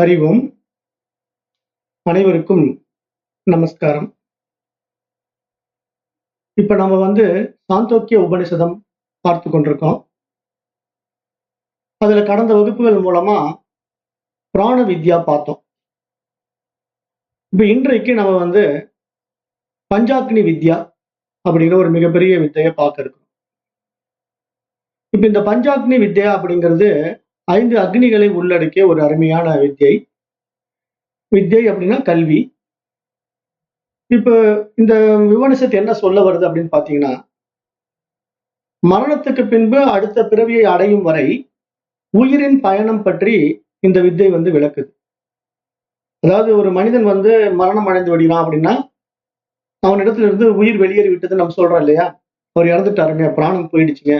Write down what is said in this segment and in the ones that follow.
அறிவோம். அனைவருக்கும் நமஸ்காரம். இப்ப நம்ம சாந்தோக்கிய உபனிஷதம் பார்த்து கொண்டிருக்கோம். அதுல கடந்த வகுப்புகள் மூலமா பிராண வித்யா பார்த்தோம். இப்ப இன்றைக்கு நம்ம பஞ்சாக்னி வித்யா அப்படிங்கிற ஒரு மிகப்பெரிய வித்தையை பார்க்க இருக்கோம். இப்ப இந்த பஞ்சாக்னி வித்யா அப்படிங்கிறது 5 அக்னிகளை உள்ளடக்கிய ஒரு அருமையான வித்யை. வித்யை அப்படின்னா கல்வி. இப்ப இந்த உபனிஷத்து என்ன சொல்ல வருது அப்படின்னு பாத்தீங்கன்னா, மரணத்துக்கு பின்பு அடுத்த பிறவியை அடையும் வரை உயிரின் பயணம் பற்றி இந்த வித்தை விளக்குது. அதாவது ஒரு மனிதன் மரணம் அடைந்து விடுகிறான் அப்படின்னா, அவனிடத்துல இருந்து உயிர் வெளியேறி விட்டது நம்ம சொல்றோம் இல்லையா? அவர் இறந்துட்டாருங்க, பிராணம் போயிடுச்சுங்க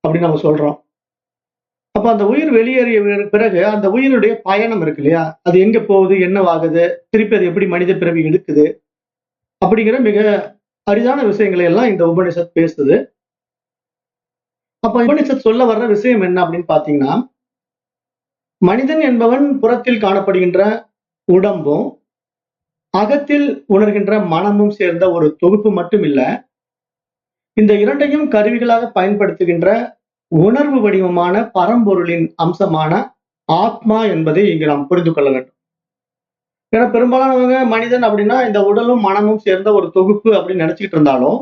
அப்படின்னு நம்ம சொல்றோம். அப்ப அந்த உயிர் வெளியேறிய பிறகு அந்த உயிரினுடைய பயணம் இருக்கு இல்லையா? அது எங்க போகுது, என்னவாகுது, திருப்பி அது எப்படி மனித பிறவி எடுக்குது அப்படிங்கிற மிக அரிதான விஷயங்களை எல்லாம் இந்த உபனிஷத் பேசுது. அப்ப உபனிஷத் சொல்ல வர்ற விஷயம் என்ன அப்படின்னு பாத்தீங்கன்னா, மனிதன் என்பவன் புறத்தில் காணப்படுகின்ற உடம்பும் அகத்தில் உணர்கின்ற மனமும் சேர்ந்த ஒரு தொகுப்பு மட்டும் இல்ல, இந்த இரண்டையும் கருவிகளாக பயன்படுத்துகின்ற உணர்வு வடிவமான பரம்பொருளின் அம்சமான ஆத்மா என்பதை இங்கு நாம் புரிந்து கொள்ள வேண்டும். ஏன்னா பெரும்பாலானவங்க மனிதன் அப்படின்னா இந்த உடலும் மனமும் சேர்ந்த ஒரு தொகுப்பு அப்படின்னு நினைச்சுக்கிட்டு இருந்தாலும்,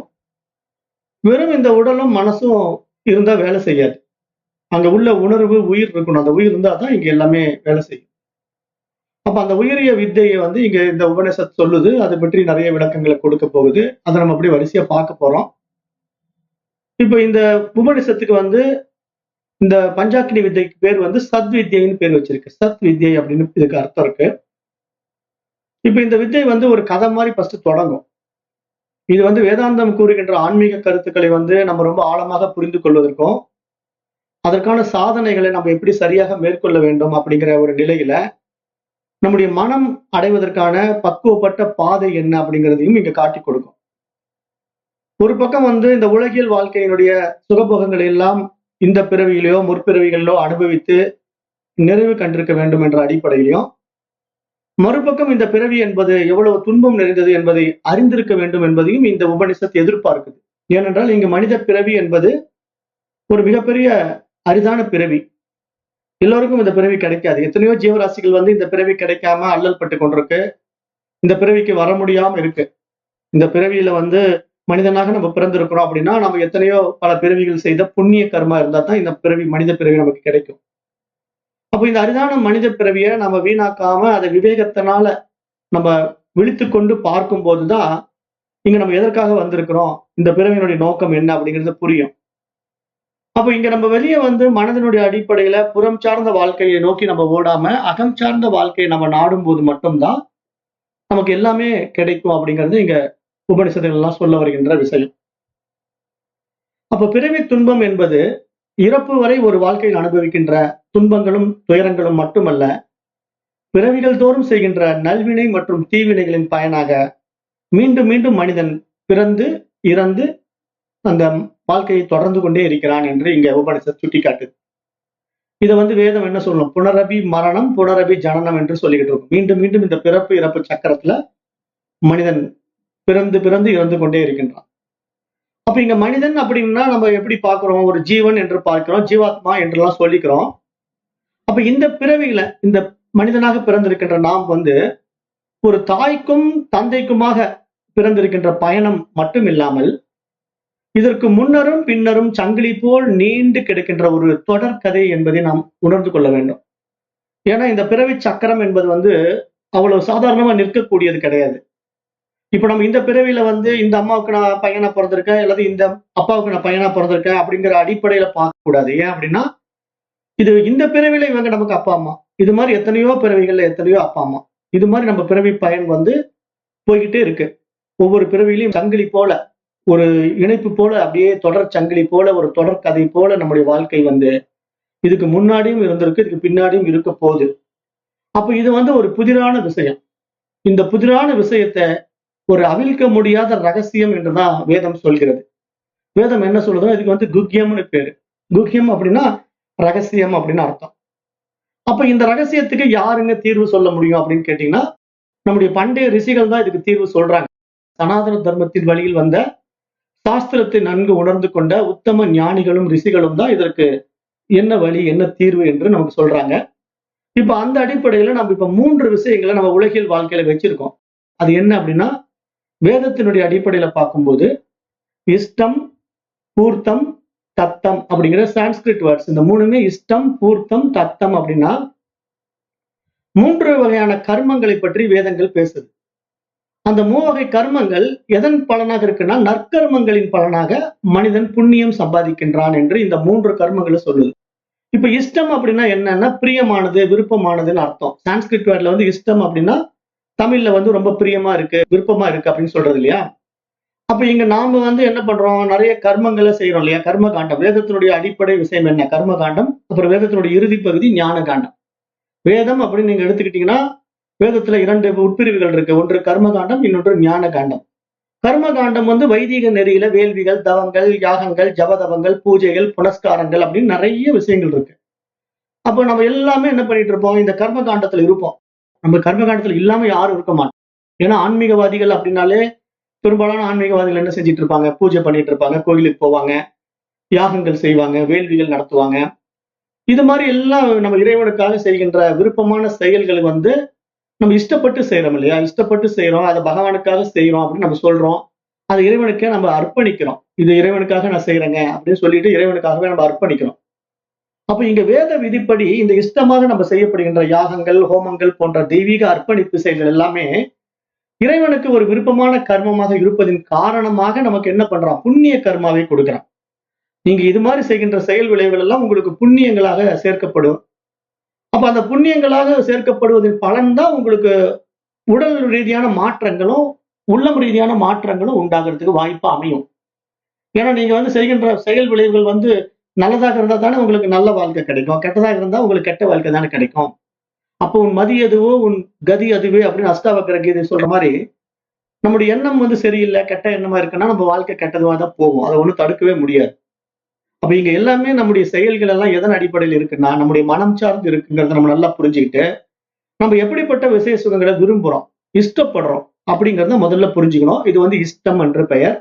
வெறும் இந்த உடலும் மனசும் இருந்தா வேலை செய்யாது. அங்க உள்ள உணர்வு, உயிர் இருக்கணும். அந்த உயிர் இருந்தா தான் இங்க எல்லாமே வேலை செய்யும். அப்ப அந்த உயிரிய வித்தையை இங்க இந்த உபனிஷத் சொல்லுது. அதை பற்றி நிறைய விளக்கங்களை கொடுக்க போகுது. அதை நம்ம அப்படி வரிசையா பார்க்க போறோம். இப்ப இந்த உபனிஷத்துக்கு இந்த பஞ்சாக்னி வித்தைக்கு பேர் சத் வித்யைன்னு பேர் வச்சிருக்கு. சத் வித்யை அப்படின்னு இதுக்கு அர்த்தம் இருக்கு. இப்ப இந்த வித்தை ஒரு கதை மாதிரி ஃபர்ஸ்ட் தொடங்கும். இது வேதாந்தம் கூறுகின்ற ஆன்மீக கருத்துக்களை நம்ம ரொம்ப ஆழமாக புரிந்து கொள்வதற்கும், அதற்கான சாதனைகளை நம்ம எப்படி சரியாக மேற்கொள்ள வேண்டும் அப்படிங்கிற ஒரு நிலையில நம்முடைய மனம் அடைவதற்கான பக்குவப்பட்ட பாதை என்ன அப்படிங்கிறதையும் இங்க காட்டி கொடுக்கும். ஒரு பக்கம் இந்த உலகியல் வாழ்க்கையினுடைய சுகபோகங்களை எல்லாம் இந்த பிறவியிலோ முற்பிறவிகளிலோ அனுபவித்து நிறைவு கண்டிருக்க வேண்டும் என்ற அடிப்படையிலும், மறுபக்கம் இந்த பிறவி என்பது எவ்வளவு துன்பம் நிறைந்தது என்பதை அறிந்திருக்க வேண்டும் என்பதையும் இந்த உபனிஷத் எதிர்பார்க்குது. ஏனென்றால் இங்கு மனித பிறவி என்பது ஒரு மிகப்பெரிய அரிதான பிறவி. எல்லோருக்கும் இந்த பிறவி கிடைக்காது. எத்தனையோ ஜீவராசிகள் இந்த பிறவி கிடைக்காம அல்லல் பட்டு கொண்டிருக்கு. இந்த பிறவிக்கு வர முடியாம இருக்கு. இந்த பிறவியில மனிதனாக நம்ம பிறந்திருக்கிறோம் அப்படின்னா, நம்ம எத்தனையோ பல பிறவிகள் செய்த புண்ணிய கர்மா இருந்தா தான் இந்த பிறவி, மனித பிறவி நமக்கு கிடைக்கும். அப்போ இந்த அரிதான மனித பிறவியை நம்ம வீணாக்காம அதை விவேகத்தினால நம்ம விழித்து கொண்டு பார்க்கும் போதுதான் இங்க நம்ம எதற்காக வந்திருக்கிறோம், இந்த பிறவியினுடைய நோக்கம் என்ன அப்படிங்கிறது புரியும். அப்போ இங்க நம்ம வெளியே மனதினுடைய அடிப்படையில புறம் சார்ந்த வாழ்க்கையை நோக்கி நம்ம ஓடாம அகம் சார்ந்த வாழ்க்கையை நம்ம நாடும் போது மட்டும்தான் நமக்கு எல்லாமே கிடைக்கும் அப்படிங்கிறது இங்க உபனிஷத்துகள் எல்லாம் சொல்ல வருகின்ற விஷயம். அப்ப பிறவி துன்பம் என்பது இறப்பு வரை ஒரு வாழ்க்கையில் அனுபவிக்கின்ற துன்பங்களும் துயரங்களும் மட்டுமல்ல, பிறவிகள் தோறும் செய்கின்ற நல்வினை மற்றும் தீவினைகளின் பயனாக மீண்டும் மீண்டும் மனிதன் பிறந்து இறந்து அந்த வாழ்க்கையை தொடர்ந்து கொண்டே இருக்கிறான் என்று இங்க உபனிஷத் சுட்டி காட்டுது. இதை வேதம் என்ன சொல்லணும், புனரபி மரணம் புனரபி ஜனனம் என்று சொல்லிக்கிட்டு இருக்கும். மீண்டும் மீண்டும் இந்த பிறப்பு இறப்பு சக்கரத்துல மனிதன் பிறந்து பிறந்து இறந்து கொண்டே இருக்கின்றான். அப்ப இங்க மனிதன் அப்படின்னா நம்ம எப்படி பார்க்கிறோம், ஒரு ஜீவன் என்று பார்க்கிறோம், ஜீவாத்மா என்றெல்லாம் சொல்லிக்கிறோம். அப்ப இந்த பிறவியில இந்த மனிதனாக பிறந்திருக்கின்ற நாம் ஒரு தாய்க்கும் தந்தைக்குமாக பிறந்திருக்கின்ற பயணம் மட்டும் இல்லாமல், இதற்கு முன்னரும் பின்னரும் சங்கிலி போல் நீண்டு கிடக்கின்ற ஒரு தொடர்கதை என்பதை நாம் உணர்ந்து கொள்ள வேண்டும். ஏன்னா இந்த பிறவி சக்கரம் என்பது அவ்வளவு சாதாரணமா நிற்கக்கூடியது கிடையாது. இப்ப நம்ம இந்த பிறவியில இந்த அம்மாவுக்கு நான் பையனா பிறந்திருக்கேன், அல்லது இந்த அப்பாவுக்கு நான் பையனா பிறந்திருக்கேன் அப்படிங்கிற அடிப்படையில பார்க்க கூடாது. ஏன் அப்படின்னா, இது இந்த பிறவியில இவங்க நமக்கு அப்பா அம்மா, இது மாதிரி எத்தனையோ பிறவிகள்ல எத்தனையோ அப்பா அம்மா, இது மாதிரி நம்ம பிறவி பயன் போய்கிட்டே இருக்கு. ஒவ்வொரு பிறவிலையும் சங்கிலி போல, ஒரு இணைப்பு போல, அப்படியே தொடர் சங்கிலி போல, ஒரு தொடர் கதை போல நம்முடைய வாழ்க்கை இதுக்கு முன்னாடியும் இருந்திருக்கு, இதுக்கு பின்னாடியும் இருக்க போகுது. அப்ப இது ஒரு புதிரான விஷயம். இந்த புதிரான விஷயத்தை ஒரு அவிழ்க்க முடியாத ரகசியம் என்றுதான் வேதம் சொல்கிறது. வேதம் என்ன சொல்லுதோ இதுக்கு குஹ்யம்னு பேரு. குஹ்யம் அப்படின்னா ரகசியம் அப்படின்னு அர்த்தம். அப்ப இந்த ரகசியத்துக்கு யாருங்க தீர்வு சொல்ல முடியும் அப்படின்னு கேட்டீங்கன்னா, நம்முடைய பண்டைய ரிஷிகள் தான் இதுக்கு தீர்வு சொல்றாங்க. சனாதன தர்மத்தின் வழியில் வந்த சாஸ்திரத்தை நன்கு உணர்ந்து கொண்ட உத்தம ஞானிகளும் ரிஷிகளும் தான் இதற்கு என்ன வழி, என்ன தீர்வு என்று நமக்கு சொல்றாங்க. இப்ப அந்த அடிப்படையில நம்ம இப்ப 3 விஷயங்கள நம்ம உலகியல் வாழ்க்கையில வச்சிருக்கோம். அது என்ன அப்படின்னா, வேதத்தினுடைய அடிப்படையில பார்க்கும்போது, இஷ்டம், பூர்த்தம், தத்தம் அப்படிங்கிற சான்ஸ்கிரிட் வேர்ட்ஸ். இந்த 3மே இஷ்டம், பூர்த்தம், தத்தம் அப்படின்னா 3 வகையான கர்மங்களை பற்றி வேதங்கள் பேசுது. அந்த 3 வகை கர்மங்கள் எதன் பலனாக இருக்குன்னா, நற்கர்மங்களின் பலனாக மனிதன் புண்ணியம் சம்பாதிக்கின்றான் என்று இந்த 3 கர்மங்களை சொல்லுது. இப்ப இஷ்டம் அப்படின்னா என்னன்னா, பிரியமானது, விருப்பமானதுன்னு அர்த்தம். சான்ஸ்கிரிட் வேர்ட்ல வந்து இஷ்டம் அப்படின்னா, தமிழ்ல வந்து ரொம்ப பிரியமா இருக்கு, விருப்பமா இருக்கு அப்படின்னு சொல்றது இல்லையா? அப்ப இங்க நாம வந்து என்ன பண்றோம்? நிறைய கர்மங்களை செய்றோம் இல்லையா? கர்ம காண்டம். வேதத்தினுடைய அடிப்படை விஷயம் என்ன? கர்ம காண்டம். அப்புறம் வேதத்தினுடைய இறுதி பகுதி ஞான காண்டம். வேதம் அப்படின்னு நீங்க எடுத்துக்கிட்டீங்கன்னா, வேதத்துல 2 உட்பிரிவுகள் இருக்கு. ஒன்று கர்ம காண்டம், இன்னொன்று ஞான காண்டம். கர்ம காண்டம் வந்து வைதிக நெறியில வேள்விகள், தவங்கள், யாகங்கள், ஜபதவங்கள், பூஜைகள், புனஸ்காரங்கள் அப்படின்னு நிறைய விஷயங்கள் இருக்கு. அப்ப நம்ம எல்லாமே என்ன பண்ணிட்டு இருப்போம்? இந்த கர்ம காண்டத்துல இருப்போம். நம்ம கர்ம காண்டத்துல இல்லாம யாரும் இருக்க மாட்டோம். ஏன்னா ஆன்மீகவாதிகள் அப்படின்னாலே பெரும்பாலான ஆன்மீகவாதிகள் என்ன செஞ்சுட்டு இருப்பாங்க? பூஜை பண்ணிட்டு இருப்பாங்க, கோயிலுக்கு போவாங்க, யாகங்கள் செய்வாங்க, வேள்விகள் நடத்துவாங்க. இது மாதிரி எல்லாம் நம்ம இறைவனுக்காக செய்கின்ற விருப்பமான செயல்கள் வந்து நம்ம இஷ்டப்பட்டு செய்றோம் இல்லையா? இஷ்டப்பட்டு செய்றோம். அத பகவானுக்காக செய்றோம் அப்படின்னு நம்ம சொல்றோம். அது இறைவனுக்கே நம்ம அர்ப்பணிக்கிறோம். இது இறைவனுக்காக நான் செய்றேங்க அப்படின்னு சொல்லிட்டு இறைவனுக்காகவே நம்ம அர்ப்பணிக்கிறோம். அப்ப இங்க வேத விதிப்படி இந்த இஷ்டமாக நம்ம செய்யப்படுகின்ற யாகங்கள், ஹோமங்கள் போன்ற தெய்வீக அர்ப்பணிப்பு செயல்கள் எல்லாமே இறைவனுக்கு ஒரு விருப்பமான கர்மமாக இருப்பதின் காரணமாக நமக்கு என்ன பண்றான்? புண்ணிய கர்மாவை கொடுக்கிறான். நீங்க இது மாதிரி செய்கின்ற செயல் விளைவுகள் எல்லாம் உங்களுக்கு புண்ணியங்களாக சேர்க்கப்படும். அப்ப அந்த புண்ணியங்களாக சேர்க்கப்படுவதன் பலன் தான் உங்களுக்கு உடல் ரீதியான மாற்றங்களும், உள்ளம் ரீதியான மாற்றங்களும் உண்டாகிறதுக்கு வாய்ப்பா அமையும். ஏன்னா நீங்க வந்து செய்கின்ற செயல் விளைவுகள் வந்து நல்லதாக இருந்தா தானே உங்களுக்கு நல்ல வாழ்க்கை கிடைக்கும். கெட்டதாக இருந்தா உங்களுக்கு கெட்ட வாழ்க்கை தானே கிடைக்கும். அப்போ உன் மதி எதுவோ உன் கதி அதுவே அப்படின்னு அஷ்டாவக்கர கீதை சொல்ற மாதிரி, நம்முடைய எண்ணம் வந்து சரியில்லை, கெட்ட எண்ணமா இருக்குன்னா நம்ம வாழ்க்கை கெட்டதுவா தான் போகும். அதை ஒண்ணும் தடுக்கவே முடியாது. அப்ப இங்க எல்லாமே நம்முடைய செயல்கள் எல்லாம் எதன் அடிப்படையில் இருக்குன்னா, நம்முடைய மனம் சார்ந்து இருக்குங்கிறத நம்ம நல்லா புரிஞ்சுக்கிட்டு, நம்ம எப்படிப்பட்ட விசேஷ சுகங்களை விரும்புறோம், இஷ்டப்படுறோம் அப்படிங்கிறத முதல்ல புரிஞ்சுக்கணும். இது வந்து இஷ்டம் என்று பெயர்.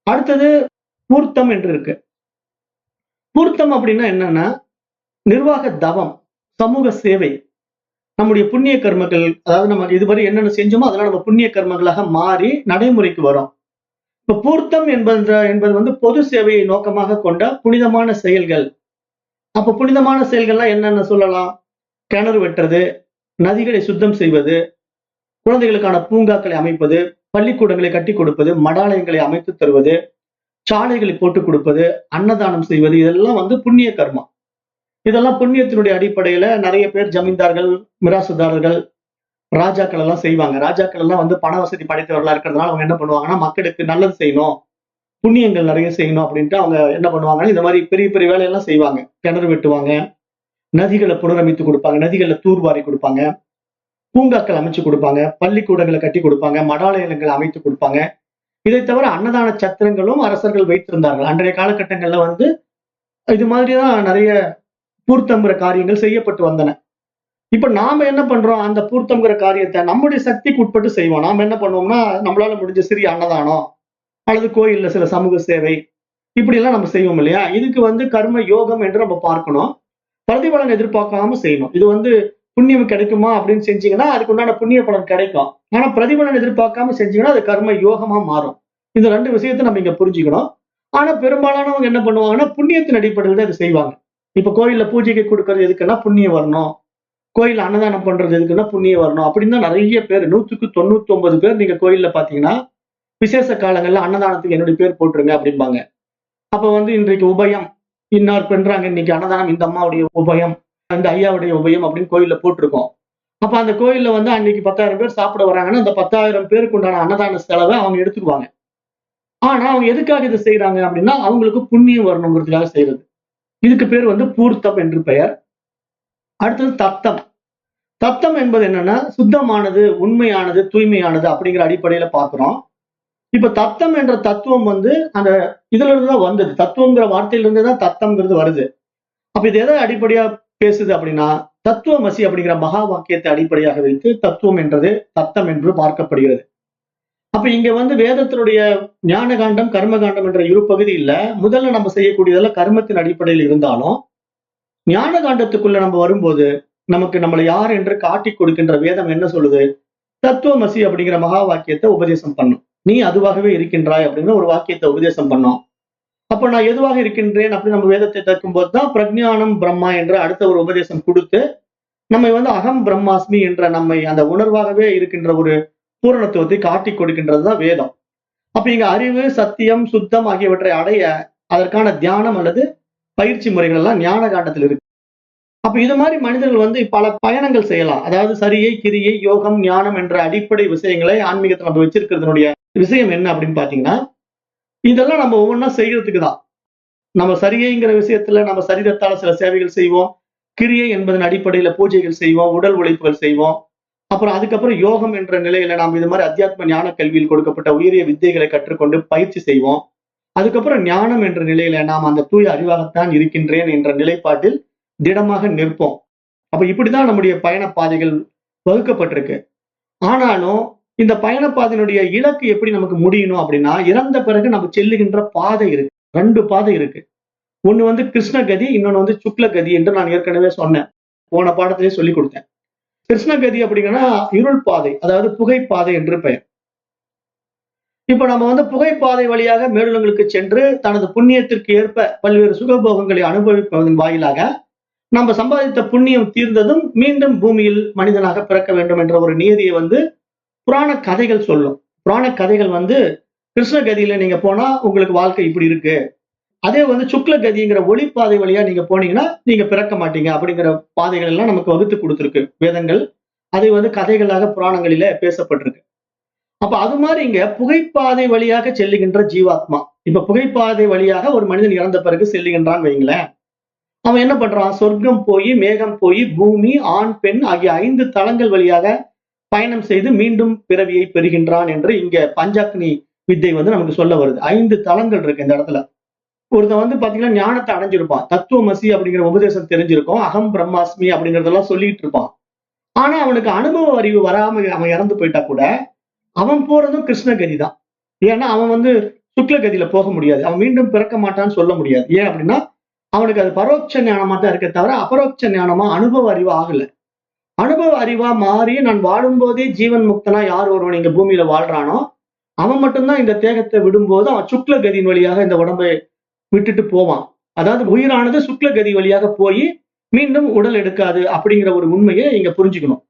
அடுத்தது பூர்த்தம் என்று இருக்கு. பூர்த்தம் அப்படின்னா என்னன்னா, நிர்வாக தவம், சமூக சேவை, நம்முடைய புண்ணிய கர்மங்கள், அதாவது நம்ம இதுவரை என்னென்ன செஞ்சோமோ அதெல்லாம் நம்ம புண்ணிய கர்மங்களாக மாறி நடைமுறைக்கு வரும். இப்ப பூர்த்தம் என்பது வந்து பொது சேவையை நோக்கமாக கொண்ட புனிதமான செயல்கள். அப்ப புனிதமான செயல்கள்லாம் என்னென்ன சொல்லலாம்? கிணறு வெட்டுறது, நதிகளை சுத்தம் செய்வது, குழந்தைகளுக்கான பூங்காக்களை அமைப்பது, பள்ளிக்கூடங்களை கட்டி கொடுப்பது, மடாலயங்களை அமைத்து தருவது, சாலைகளை போட்டுக் கொடுப்பது, அன்னதானம் செய்வது, இதெல்லாம் வந்து புண்ணிய கர்மம். இதெல்லாம் புண்ணியத்தினுடைய அடிப்படையில நிறைய பேர் ஜமீன்தார்கள், மிராசுதாரர்கள், ராஜாக்கள் எல்லாம் செய்வாங்க. ராஜாக்கள் எல்லாம் வந்து பண வசதி படைத்தவர்களா இருக்கிறதுனால அவங்க என்ன பண்ணுவாங்கன்னா, மக்களுக்கு நல்லது செய்யணும், புண்ணியங்கள் நிறைய செய்யணும் அப்படின்ட்டு அவங்க என்ன பண்ணுவாங்கன்னா, இந்த மாதிரி பெரிய பெரிய வேலையெல்லாம் செய்வாங்க. கிணறு வெட்டுவாங்க, நதிகளை புனரமைத்து கொடுப்பாங்க, நதிகளை தூர்வாரி கொடுப்பாங்க, பூங்காக்கள் அமைச்சு கொடுப்பாங்க, பள்ளிக்கூடங்களை கட்டி கொடுப்பாங்க, மடாலயங்களை அமைத்து கொடுப்பாங்க. இதை தவிர அன்னதான சத்திரங்களும் அரசர்கள் வைத்திருந்தார்கள். அன்றைய காலகட்டங்கள்ல வந்து இது மாதிரிதான் நிறைய பூர்த்தம்ங்கிற காரியங்கள் செய்யப்பட்டு வந்தன. இப்ப நாம என்ன பண்றோம்? அந்த பூர்த்தம்ங்கிற காரியத்தை நம்முடைய சக்திக்கு உட்பட்டு செய்வோம். நாம என்ன பண்ணுவோம்னா, நம்மளால முடிஞ்ச சிறிய அன்னதானம் அல்லது கோயில்ல சில சமூக சேவை இப்படி எல்லாம் நம்ம செய்வோம் இல்லையா? இதுக்கு வந்து கர்ம யோகம் என்று நம்ம பார்க்கணும். பிரதிபலன் எதிர்பார்க்காம செய்யணும். இது வந்து புண்ணியம் கிடைக்குமா அப்படின்னு செஞ்சீங்கன்னா அதுக்கு உண்டான புண்ணிய பலன் கிடைக்கும். ஆனா பிரதிபலன் எதிர்பார்க்காம செஞ்சீங்கன்னா அது கர்ம யோகமா மாறும். இந்த 2 விஷயத்தை நம்ம இங்க புரிஞ்சுக்கணும். ஆனா பெரும்பாலானவங்க என்ன பண்ணுவாங்கன்னா, புண்ணியத்தின் அடிப்படையில் தான் இதை செய்வாங்க. இப்ப கோயில்ல பூஜைக்கு கொடுக்கறது எதுக்குன்னா புண்ணியம் வரணும். கோயில்ல அன்னதானம் பண்றது எதுக்குன்னா புண்ணியம் வரணும். அப்படின்னு தான் நிறைய பேர் 100க்கு 99 பேர் நீங்க கோயில்ல பாத்தீங்கன்னா, விசேஷ காலங்கள்ல அன்னதானத்துக்கு என்னுடைய பேர் போட்டுருங்க அப்படிம்பாங்க. அப்ப வந்து இன்றைக்கு உபயம் இன்னார் பண்றாங்க, இன்னைக்கு அன்னதானம் இந்த அம்மாவுடைய உபயம், அந்த ஐயாவுடைய உபயம் அப்படின்னு கோயில்ல போட்டிருக்கோம். அப்ப அந்த கோயில்ல வந்து அன்னைக்கு 10,000 பேர் சாப்பிட வராங்கன்னா, அந்த 10,000 பேருக்கு உண்டான அன்னதான செலவை அவங்க எடுத்துக்குவாங்க. ஆனா அவங்க எதுக்காக இதை செய்யறாங்க அப்படின்னா, அவங்களுக்கு புண்ணியம் வரணுங்கிறதுக்காக செய்யறது. இதுக்கு பேர் வந்து பூர்த்தம் என்று பெயர். அடுத்தது தத்தம். தத்தம் என்பது என்னன்னா, சுத்தமானது, உண்மையானது, தூய்மையானது அப்படிங்கிற அடிப்படையில பார்க்கிறோம். இப்ப தத்தம் என்ற தத்துவம் வந்து அந்த இதுல இருந்து தான் வந்தது. தத்துவங்கிற வார்த்தையில இருந்து தான் தத்தம்ங்கிறது வருது. அப்ப இது எதை அடிப்படையா பேசுது அப்படின்னா தத்துவமசி அப்படிங்கிற மகா வாக்கியத்தை அடிப்படையாக வைத்து தத்துவம் என்றது தத்தம் என்று பார்க்கப்படுகிறது. அப்ப இங்க வந்து வேதத்தினுடைய ஞான காண்டம் கர்ம காண்டம் என்ற இரு பகுதி இல்ல. முதல்ல நம்ம செய்யக்கூடியதெல்லாம் கர்மத்தின் அடிப்படையில் இருந்தாலும் ஞான காண்டத்துக்குள்ள நம்ம வரும்போது நமக்கு நம்மளை யார் என்று காட்டி கொடுக்கின்ற வேதம் என்ன சொல்லுது? தத்துவமசி அப்படிங்கிற மகா வாக்கியத்தை உபதேசம் பண்ணும். நீ அதுவாகவே இருக்கின்றாய் அப்படிங்கிற ஒரு வாக்கியத்தை உபதேசம் பண்ணோம். அப்ப நான் எதுவாக இருக்கின்றேன் அப்படின்னு நம்ம வேதத்தை தற்கும் போதுதான் பிரஜானம் பிரம்மா என்ற அடுத்த ஒரு உபதேசம் கொடுத்து நம்மை வந்து அகம் பிரம்மாஸ்மி என்ற நம்மை அந்த உணர்வாகவே இருக்கின்ற ஒரு பூரணத்துவத்தை காட்டி கொடுக்கின்றதுதான் வேதம். அப்ப இங்க அறிவு, சத்தியம், சுத்தம் ஆகியவற்றை அடைய அதற்கான தியானம் அல்லது பயிற்சி முறைகள் எல்லாம் ஞான காண்டத்தில் இருக்கு. அப்ப இது மாதிரி மனிதர்கள் வந்து பல பயணங்கள் செய்யலாம். அதாவது சரியை, கிரியை, யோகம், ஞானம் என்ற அடிப்படை விஷயங்களை ஆன்மீகத்தை நம்ம வச்சிருக்கிறதுனுடைய விஷயம் என்ன அப்படின்னு பாத்தீங்கன்னா, இதெல்லாம் நம்ம ஒவ்வொன்றா செய்யறதுக்கு தான். நம்ம சரியைங்கிற விஷயத்துல நம்ம சரீரத்தால சில சேவைகள் செய்வோம். கிரியை என்பதன் அடிப்படையில பூஜைகள் செய்வோம், உடல் உழைப்புகள் செய்வோம். அப்புறம் அதுக்கப்புறம் யோகம் என்ற நிலையில நாம் இது மாதிரி அத்தியாத்ம ஞான கல்வியில் கொடுக்கப்பட்ட உயரிய வித்தைகளை கற்றுக்கொண்டு பயிற்சி செய்வோம். அதுக்கப்புறம் ஞானம் என்ற நிலையில நாம் அந்த தூய அறிவாகத்தான் இருக்கின்றேன் என்ற நிலைப்பாட்டில் திடமாக நிற்போம். அப்ப இப்படிதான் நம்முடைய பயண பாதைகள் வகுக்கப்பட்டிருக்கு. ஆனாலும் இந்த பயணப்பாதையினுடைய இலக்கு எப்படி நமக்கு முடியணும் அப்படின்னா, இறந்த பிறகு நம்ம செல்லுகின்ற பாதை இருக்கு. 2 பாதை இருக்கு. ஒண்ணு வந்து கிருஷ்ண கதி, இன்னொன்னு வந்து சுக்ல கதி என்று நான் ஏற்கனவே சொன்னேன். போன பாடத்திலே சொல்லிக் கொடுத்தேன். கிருஷ்ண கதி அப்படிங்கன்னா இருள் பாதை, அதாவது புகைப்பாதை என்று பெயர். இப்ப நம்ம வந்து புகைப்பாதை வழியாக மேலுலங்களுக்கு சென்று தனது புண்ணியத்திற்கு ஏற்ப பல்வேறு சுகபோகங்களை அனுபவிப்பதன் வாயிலாக நம்ம சம்பாதித்த புண்ணியம் தீர்ந்ததும் மீண்டும் பூமியில் மனிதனாக பிறக்க வேண்டும் என்ற ஒரு நியதியை வந்து புராண கதைகள் சொல்லும். புராண கதைகள் வந்து கிருஷ்ண கதியில நீங்க போனா உங்களுக்கு வாழ்க்கை இப்படி இருக்கு, அதே வந்து சுக்ல கதிங்கிற ஒளிப்பாதை வழியா நீங்க போனீங்கன்னா நீங்க பிறக்க மாட்டீங்க அப்படிங்கிற பாதைகள் எல்லாம் நமக்கு வகுத்து கொடுத்திருக்கு வேதங்கள். அதை வந்து கதைகளாக புராணங்களில பேசப்பட்டிருக்கு. அப்ப அது மாதிரி இங்க புகைப்பாதை வழியாக செல்லுகின்ற ஜீவாத்மா, இப்ப புகைப்பாதை வழியாக ஒரு மனிதன் இறந்த பிறகு செல்லுகின்றான் வைங்களேன். அவன் என்ன பண்றான்? சொர்க்கம் போய், மேகம் போய், பூமி, ஆண், பெண் ஆகிய 5 தளங்கள் வழியாக பயணம் செய்து மீண்டும் பிறவியை பெறுகின்றான் என்று இங்க பஞ்சாக்னி வித்தை வந்து நமக்கு சொல்ல வருது. 5 தளங்கள் இருக்கு இந்த இடத்துல. ஒருத்தன் வந்து பாத்தீங்கன்னா ஞானத்தை அடைஞ்சிருப்பான், தத்துவமசி அப்படிங்கிற உபதேசம் தெரிஞ்சிருக்கும், அகம் பிரம்மாஸ்மி அப்படிங்கறதெல்லாம் சொல்லிட்டு இருப்பான். ஆனா அவனுக்கு அனுபவ அறிவு வராம அவன் இறந்து போயிட்டா கூட அவன் போறதும் கிருஷ்ணகதி தான். ஏன்னா அவன் வந்து சுக்லகதியில போக முடியாது, அவன் மீண்டும் பிறக்க மாட்டான்னு சொல்ல முடியாது. ஏன் அப்படின்னா அவனுக்கு அது பரோட்ச ஞானமா தான் இருக்க தவிர அபரோட்ச ஞானமா அனுபவ அறிவு ஆகல. அனுபவ அறிவா மாறி நான் வாழும் போதே ஜீவன் முக்தனா யார் ஒருவன் இங்க பூமியில வாழ்றானோ அவன் மட்டும்தான் இந்த தேகத்தை விடும்போது அவன் சுக்ல கதியின் வழியாக இந்த உடம்பை விட்டுட்டு போவான். அதாவது உயிரானது சுக்ல கதி வழியாக போய் மீண்டும் உடல் எடுக்காது அப்படிங்கிற ஒரு உண்மையை இங்க புரிஞ்சுக்கணும்.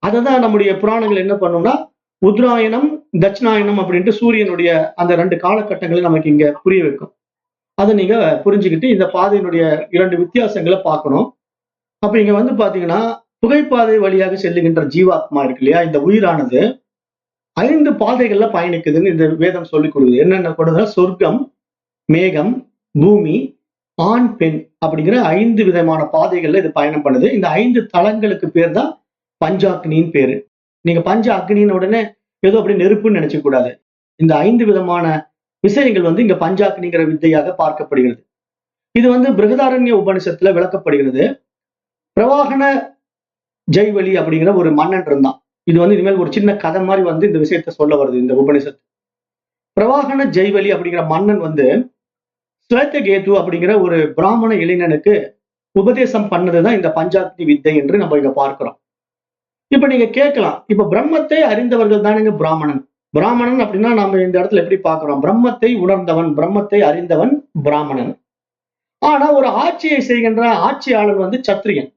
அததான் நம்முடைய புராணங்கள் என்ன பண்ணும்னா உத்ராயணம், தட்சிணாயனம் அப்படின்ட்டு சூரியனுடைய அந்த 2 காலகட்டங்களை நமக்கு இங்க புரிய வைக்கும். அதை நீங்க புரிஞ்சுக்கிட்டு இந்த பாதையினுடைய 2 வித்தியாசங்களை பார்க்கணும். அப்ப இங்க வந்து பாத்தீங்கன்னா புகைப்பாதை வழியாக செல்லுகின்ற ஜீவாத்மா இருக்கு இல்லையா, இந்த உயிரானது 5 பாதைகள்ல பயணிக்குதுன்னு இந்த வேதம் சொல்லிக் கொடுக்குது. என்னென்ன கொடுக்குதுன்னா சொர்க்கம், மேகம், பூமி, ஆண், பெண் அப்படிங்கிற 5 விதமான பாதைகள்ல இது பயணம் பண்ணுது. இந்த 5 தலங்களுக்கு பேர் தான் பஞ்சாக்னின்னு பேரு. நீங்க பஞ்ச அக்னின்னு உடனே ஏதோ அப்படி நெருப்புன்னு நினைச்ச கூடாது. இந்த 5 விதமான விஷயங்கள் வந்து இங்க பஞ்சாக்னிங்கிற வித்தையாக பார்க்கப்படுகிறது. இது வந்து பிருகதாரண்ய உபனிஷத்துல விளக்கப்படுகிறது. பிரவாகன ஜெய்வலி அப்படிங்கிற ஒரு மன்னன் இருந்தான். இது வந்து இனிமேல் ஒரு சின்ன கதை மாதிரி வந்து இந்த விஷயத்த சொல்ல வருது இந்த உபனிஷத்து. பிரவாகன ஜெய்வலி அப்படிங்கிற மன்னன் வந்து ஸ்வேதகேது அப்படிங்கிற ஒரு பிராமண இளைஞனுக்கு உபதேசம் பண்ணதுதான் இந்த பஞ்சாக்னி வித்தை என்று நம்ம இங்க பார்க்கிறோம். இப்ப நீங்க கேட்கலாம், இப்ப பிரம்மத்தை அறிந்தவர்கள் தானுங்க பிராமணன். பிராமணன் அப்படின்னா நம்ம இந்த இடத்துல எப்படி பார்க்கிறோம்? பிரம்மத்தை உணர்ந்தவன், பிரம்மத்தை அறிந்தவன் பிராமணன். ஆனா ஒரு ஆட்சியை செய்கின்ற ஆட்சியாளன் வந்து சத்திரியன்.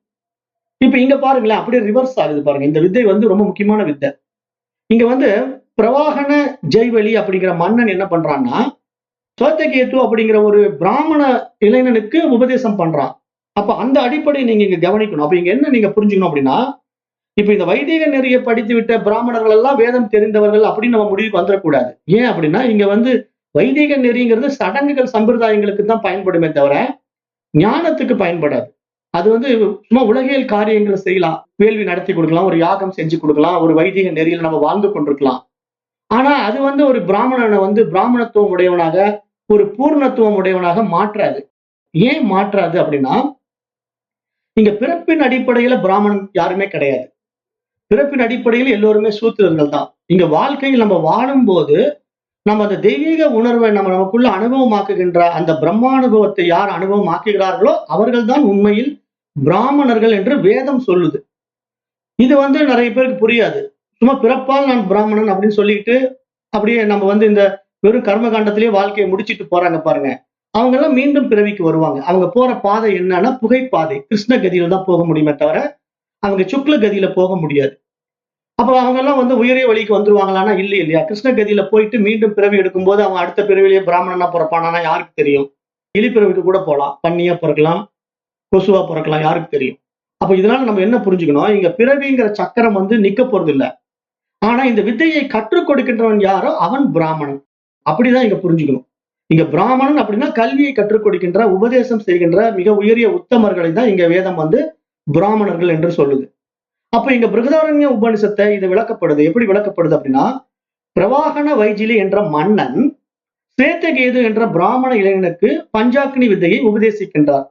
இப்ப இங்க பாருங்களேன், அப்படியே ரிவர்ஸ் ஆகுது பாருங்க. இந்த வித்தை வந்து ரொம்ப முக்கியமான வித்தை. இங்க வந்து பிரவாகன ஜெய்வலி அப்படிங்கிற மன்னன் என்ன பண்றான்னா ஸ்வேதகேது அப்படிங்கிற ஒரு பிராமண இளைஞனுக்கு உபதேசம் பண்றான். அப்ப அந்த அடிப்படையை நீங்க இங்க கவனிக்கணும். அப்ப இங்க என்ன நீங்க புரிஞ்சுக்கணும் அப்படின்னா, இப்ப இந்த வைதிக நெறியை படித்து விட்ட பிராமணர்கள் எல்லாம் வேதம் தெரிந்தவர்கள் அப்படின்னு நம்ம முடிவுக்கு வந்துடக்கூடாது. ஏன் அப்படின்னா இங்க வந்து வைதிக நெறிங்கிறது சடங்குகள் சம்பிரதாயங்களுக்கு தான் பயன்படுமே தவிர ஞானத்துக்கு பயன்படாது. அது வந்து சும்மா உலகியல் காரியங்களை செய்யலாம், வேள்வி நடத்தி கொடுக்கலாம், ஒரு யாகம் செஞ்சு கொடுக்கலாம், ஒரு வைதிக நெறியில் நம்ம வாழ்ந்து கொண்டிருக்கலாம். ஆனா அது வந்து ஒரு பிராமணனை வந்து பிராமணத்துவம் உடையவனாக, ஒரு பூர்ணத்துவம் உடையவனாக மாற்றாது. ஏன் மாற்றாது அப்படின்னா இங்க பிறப்பின் அடிப்படையில பிராமணன் யாருமே கிடையாது. பிறப்பின் அடிப்படையில் எல்லோருமே சூத்திரர்கள் தான். இங்க வாழ்க்கையில் நம்ம வாழும்போது நம்ம அந்த தெய்வீக உணர்வை நமக்குள்ள அனுபவமாக்குகின்ற அந்த பிரம்மானுபவத்தை யார் அனுபவமாக்குகிறார்களோ அவர்கள் தான் உண்மையில் பிராமணர்கள் என்று வேதம் சொல்லுது. இது நிறைய பேருக்கு புரியாது. சும்மா பிறப்பால் நான் பிராமணன் அப்படின்னு சொல்லிட்டு அப்படியே நம்ம இந்த வெறும் கர்ம காண்டத்திலேயே வாழ்க்கையை முடிச்சிட்டு போறாங்க பாருங்க. அவங்க எல்லாம் மீண்டும் பிறவிக்கு வருவாங்க. அவங்க போற பாதை என்னன்னா புகைப்பாதை, கிருஷ்ண கதியில தான் போக முடியுமே தவிர அவங்க சுக்ல கதியில போக முடியாது. அப்ப அவங்க எல்லாம் உயரிய வழிக்கு வந்துருவாங்களான்னா இல்ல இல்லையா? கிருஷ்ண கதியில போயிட்டு மீண்டும் பிறவி எடுக்கும்போது அவன் அடுத்த பிறவிலேயே பிராமணனா பிறப்பானா யாருக்கு தெரியும்? இழிப்பிறவிக்கு கூட போலாம். பன்னியா பிறக்கலாம், கொசுவா பிறக்கலாம், யாருக்கு தெரியும்? அப்ப இதனால நம்ம என்ன புரிஞ்சுக்கணும்? இங்க பிறவிங்கிற சக்கரம் நிக்க போறது இல்ல. ஆனா இந்த வித்தையை கற்றுக் கொடுக்கின்றவன் யாரோ அவன் பிராமணன். அப்படிதான் இங்க புரிஞ்சுக்கணும். இங்க பிராமணன் அப்படின்னா கல்வியை கற்றுக் கொடுக்கின்ற, உபதேசம் செய்கின்ற மிக உயரிய உத்தமர்களை தான் இங்க வேதம் பிராமணர்கள் என்று சொல்லுது. அப்ப இங்க பிருகதாரண்ய உபனிஷத்தை இது விளக்கப்படுது. எப்படி விளக்கப்படுது அப்படின்னா, பிரவாகன வைஜிலி என்ற மன்னன் சேத்தகேது என்ற பிராமண இளைஞனுக்கு பஞ்சாக்னி வித்தையை உபதேசிக்கின்றார்.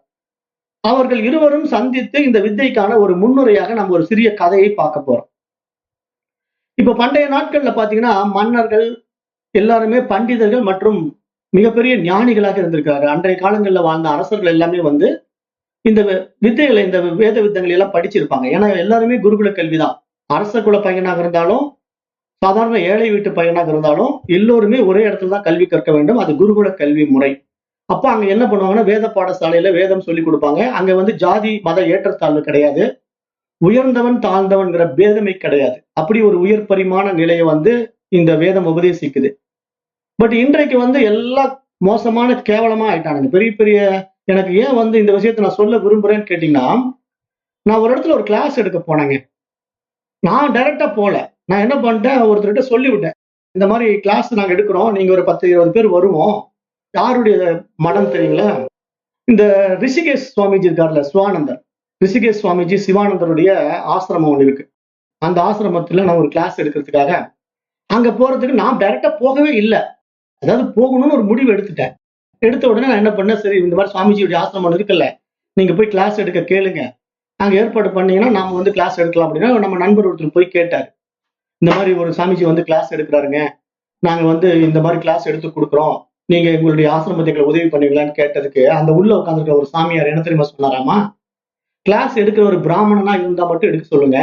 அவர்கள் இருவரும் சந்தித்து இந்த வித்தைக்கான ஒரு முன்னுரையாக நம்ம ஒரு சிறிய கதையை பார்க்க போறோம். இப்ப பண்டைய நாட்கள்ல பாத்தீங்கன்னா மன்னர்கள் எல்லாருமே பண்டிதர்கள் மற்றும் மிகப்பெரிய ஞானிகளாக இருந்திருக்காங்க. அன்றைய காலங்கள்ல வாழ்ந்த அரசர்கள் எல்லாமே இந்த வித்தைகளை, இந்த வேத வித்தங்களை எல்லாம் படிச்சிருப்பாங்க. ஏன்னா எல்லாருமே குருகுல கல்விதான். அரச குல பையனாக இருந்தாலும் சாதாரண ஏழை வீட்டு பையனாக இருந்தாலும் எல்லோருமே ஒரே இடத்துல தான் கல்வி கற்க வேண்டும். அது குருகுல கல்வி முறை. அப்ப அங்க என்ன பண்ணுவாங்கன்னா வேத பாடசாலையில வேதம் சொல்லி கொடுப்பாங்க. அங்க ஜாதி மத ஏற்றத்தாழ்வு கிடையாது. உயர்ந்தவன் தாழ்ந்தவன்கிற பேதமே கிடையாது. அப்படி ஒரு உயர் பரிமாண நிலையை இந்த வேதம் உபதேசிக்குது. பட் இன்றைக்கு எல்லாம் மோசமான கேவலமா ஆயிட்டானுங்க. பெரிய பெரிய எனக்கு ஏன் இந்த விஷயத்தை நான் சொல்ல விரும்புறேன்னு கேட்டீங்கன்னா, நான் ஒரு இடத்துல ஒரு கிளாஸ் எடுக்க போனேங்க. நான் டைரக்டா போல. நான் என்ன பண்ணிட்டேன், ஒருத்தர்கிட்ட சொல்லிவிட்டேன். இந்த மாதிரி கிளாஸ் நாங்க எடுக்கிறோம். நீங்க ஒரு 10-20 பேர் வருவோம். யாருடைய மடம் தெரியுங்களா? இந்த ரிஷிகேஷ் சுவாமிஜி இருக்காருல்ல, சிவானந்தர். ரிஷிகேஷ் சுவாமிஜி சிவானந்தருடைய ஆசிரமம் ஒன்று இருக்கு. அந்த ஆசிரமத்துல நான் ஒரு கிளாஸ் எடுக்கிறதுக்காக அங்க போறதுக்கு நான் டைரக்டா போகவே இல்லை. அதாவது போகணும்னு ஒரு முடிவு எடுத்துட்டேன். எடுத்த உடனே நான் என்ன பண்ணேன், சரி இந்த மாதிரி சுவாமிஜியுடைய ஆசிரமம் இருக்குல்ல, நீங்க போய் கிளாஸ் எடுக்க கேளுங்க, அங்க ஏற்பாடு பண்ணீங்கன்னா நாம கிளாஸ் எடுக்கலாம் அப்படின்னா நம்ம நண்பர் ஒருத்தர் போய் கேட்டார். இந்த மாதிரி ஒரு சாமிஜி கிளாஸ் எடுக்கிறாருங்க, நாங்க இந்த மாதிரி கிளாஸ் எடுத்து கொடுக்குறோம், நீங்க எங்களுடைய ஆசிரமத்துக்கு உதவி பண்ணுவீங்களான்னு கேட்டதுக்கு அந்த உள்ள உட்காந்துருக்க ஒரு சாமியார் என்ன தெரியுமா சொன்னாராமா, கிளாஸ் எடுக்கிற ஒரு பிராமணனா இருந்தா மட்டும் எடுக்க சொல்லுங்க,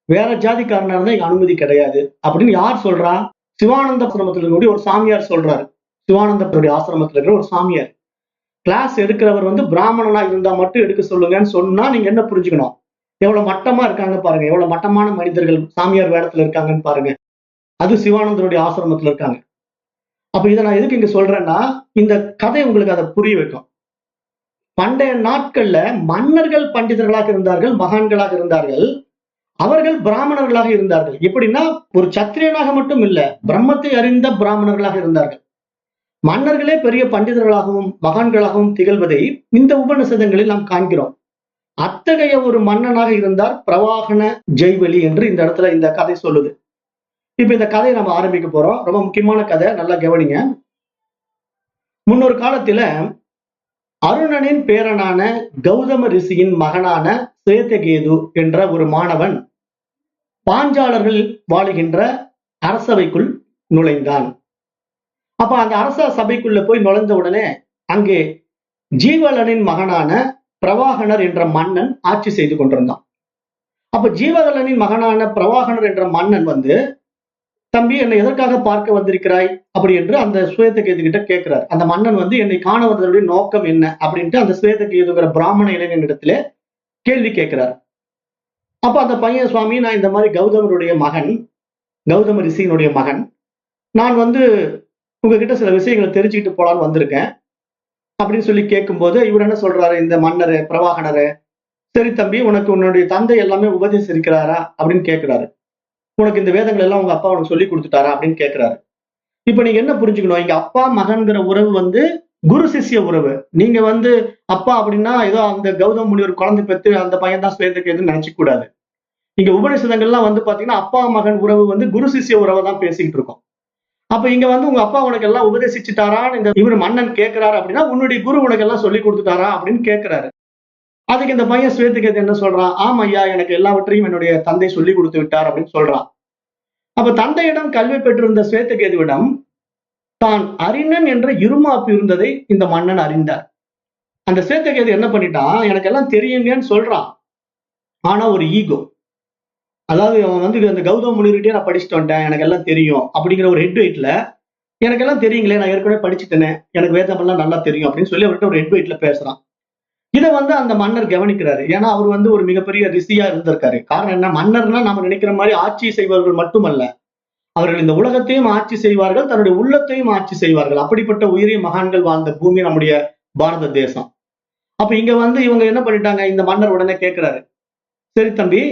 வேற ஜாதிக்காரனா இருந்தா இங்க அனுமதி கிடையாது அப்படின்னு. யார் சொல்றா? சிவானந்த ஆசிரமத்தில் இருக்கக்கூடிய ஒரு சாமியார் சொல்றாரு. சிவானந்தருடைய ஆசிரமத்தில் இருக்கிற ஒரு சாமியார் கிளாஸ் எடுக்கிறவர் பிராமணனா இருந்தா மட்டும் எடுக்க சொல்லுங்கன்னு சொன்னா நீங்க என்ன புரிஞ்சுக்கணும்? எவ்வளவு மட்டமா இருக்காங்க பாருங்க, எவ்வளவு மட்டமான மனிதர்கள் சாமியார் வேடத்துல இருக்காங்கன்னு பாருங்க. அது சிவானந்தருடைய ஆசிரமத்துல இருக்காங்க. அப்ப இதை நான் எதுக்கு இங்க சொல்றேன்னா, இந்த கதை உங்களுக்கு அதை புரிய வைக்கும். பண்டைய நாட்கள்ல மன்னர்கள் பண்டிதர்களாக இருந்தார்கள், மகான்களாக இருந்தார்கள். அவர்கள் பிராமணர்களாக இருந்தார்கள். எப்படின்னா ஒரு சத்திரியனாக மட்டும் இல்ல, பிரம்மத்தை அறிந்த பிராமணர்களாக இருந்தார்கள். மன்னர்களே பெரிய பண்டிதர்களாகவும் மகான்களாகவும் திகழ்வதை இந்த உபநிஷதங்களில் நாம் காண்கிறோம். அத்தகைய ஒரு மன்னனாக இருந்தார் பிரவாகன ஜெய்வலி என்று இந்த இடத்துல இந்த கதை சொல்லுது. இப்ப இந்த கதையை நம்ம ஆரம்பிக்க போறோம். ரொம்ப முக்கியமான கதை, நல்லா கவனிங்க. முன்னொரு காலத்துல அருணனின் பேரனான கௌதம ரிஷியின் மகனான சேதகேது என்ற ஒரு மாணவன் பாஞ்சாலர்கள் வாழுகின்ற அரசவைக்குள் நுழைந்தான். அப்ப அந்த அரச சபைக்குள்ள போய் நுழைந்த உடனே அங்கே ஜீவலனின் மகனான பிரவாகனர் என்ற மன்னன் ஆட்சி செய்து கொண்டிருந்தான். அப்ப ஜீவகலனின் மகனான பிரவாகனர் என்ற மன்னன் தம்பி என்னை எதற்காக பார்க்க வந்திருக்கிறாய் அப்படி என்று அந்த சுவேதகேது கிட்ட கேட்கிறார். அந்த மன்னன் என்னை காண வந்ததுடைய நோக்கம் என்ன அப்படின்ட்டு அந்த சுவேதகேதுங்கிற பிராமண இளைஞனிடத்திலே கேள்வி கேட்கிறார். அப்ப அந்த பையன், சுவாமி நான் இந்த மாதிரி கௌதமருடைய மகன், கௌதம ரிஷியினுடைய மகன், நான் உங்ககிட்ட சில விஷயங்களை தெரிஞ்சுக்கிட்டு போலான்னு வந்திருக்கேன் அப்படின்னு சொல்லி கேட்கும்போது இவர் என்ன சொல்றாரு, இந்த மன்னரு பிரவாகனரு, சரி தம்பி உனக்கு உன்னுடைய தந்தை எல்லாமே உபதேசிக்கிறாரா அப்படின்னு கேட்கிறாரு. உனக்கு இந்த வேதங்கள் எல்லாம் உங்க அப்பா உனக்கு சொல்லி கொடுத்துட்டாரா அப்படின்னு கேட்கிறாரு. இப்ப நீங்க என்ன புரிஞ்சுக்கணும், இங்க அப்பா மகன்கிற உறவு குரு சிஷ்ய உறவு. நீங்க அப்பா அப்படின்னா ஏதோ அந்த கௌதம முனிவர் குழந்தை பெற்று அந்த பையன் தான் சுவேதகேதுன்னு நினைச்சுக்க கூடாது. இங்க உபநிஷதங்கள்லாம் பாத்தீங்கன்னா அப்பா மகன் உறவு குரு சிஷ்ய உறவை தான் பேசிக்கிட்டு இருக்கோம். அப்ப இங்க உங்க அப்பா உனக்கு எல்லாம் உபதேசிச்சுட்டாரான்னு இந்த இவர் மன்னன் கேட்கிறாரு அப்படின்னா உன்னுடைய குரு உனக்கு எல்லாம் சொல்லி கொடுத்துட்டாரா அப்படின்னு கேட்கிறாரு. அதுக்கு இந்த பையன் ஸ்வேதகேது என்ன சொல்றான், ஆமா ஐயா, எனக்கு எல்லாவற்றையும் என்னுடைய தந்தை சொல்லி கொடுத்து விட்டார் அப்படின்னு சொல்றான். அப்ப தந்தையிடம் கல்வி பெற்றிருந்த ஸ்வேதகேதுவிடம் தான் அறிஞன் என்ற இருமாப்பு இருந்ததை இந்த மன்னன் அறிந்தார். அந்த ஸ்வேதகேது என்ன பண்ணிட்டான், எனக்கு எல்லாம் தெரியுங்கன்னு சொல்றான். ஆனா ஒரு ஈகோ, அதாவது அவன் வந்து அந்த கௌதம முனிவர்கிட்டயே நான் படிச்சுட்டு வந்துட்டேன், எனக்கு எல்லாம் தெரியும் அப்படிங்கிற ஒரு ஹெட் வெயிட்ல, எனக்கு எல்லாம் தெரியுங்களே, நான் ஏற்கனவே படிச்சுட்டேனே, எனக்கு வேதம் எல்லாம் நல்லா தெரியும் அப்படின்னு சொல்லி அவர்கிட்ட ஒரு ஹெட் வெயிட்ல பேசுறான். இதை வந்து அந்த மன்னர் கவனிக்கிறாரு. ஏன்னா அவர் வந்து ஒரு மிகப்பெரிய ரிஷியா இருந்திருக்காரு. காரணம் என்ன, மன்னர்னா நம்ம நினைக்கிற மாதிரி ஆட்சி செய்பவர்கள் மட்டுமல்ல, அவர்கள் இந்த உலகத்தையும் ஆட்சி செய்வார்கள், தன்னுடைய உள்ளத்தையும் ஆட்சி செய்வார்கள். அப்படிப்பட்ட உயரிய மகான்கள் வாழ்ந்த பூமி நம்முடைய பாரத தேசம். அப்ப இங்க வந்து இவங்க என்ன பண்ணிட்டாங்க, இந்த மன்னர் உடனே கேட்கிறாரு, சரி தம்பி,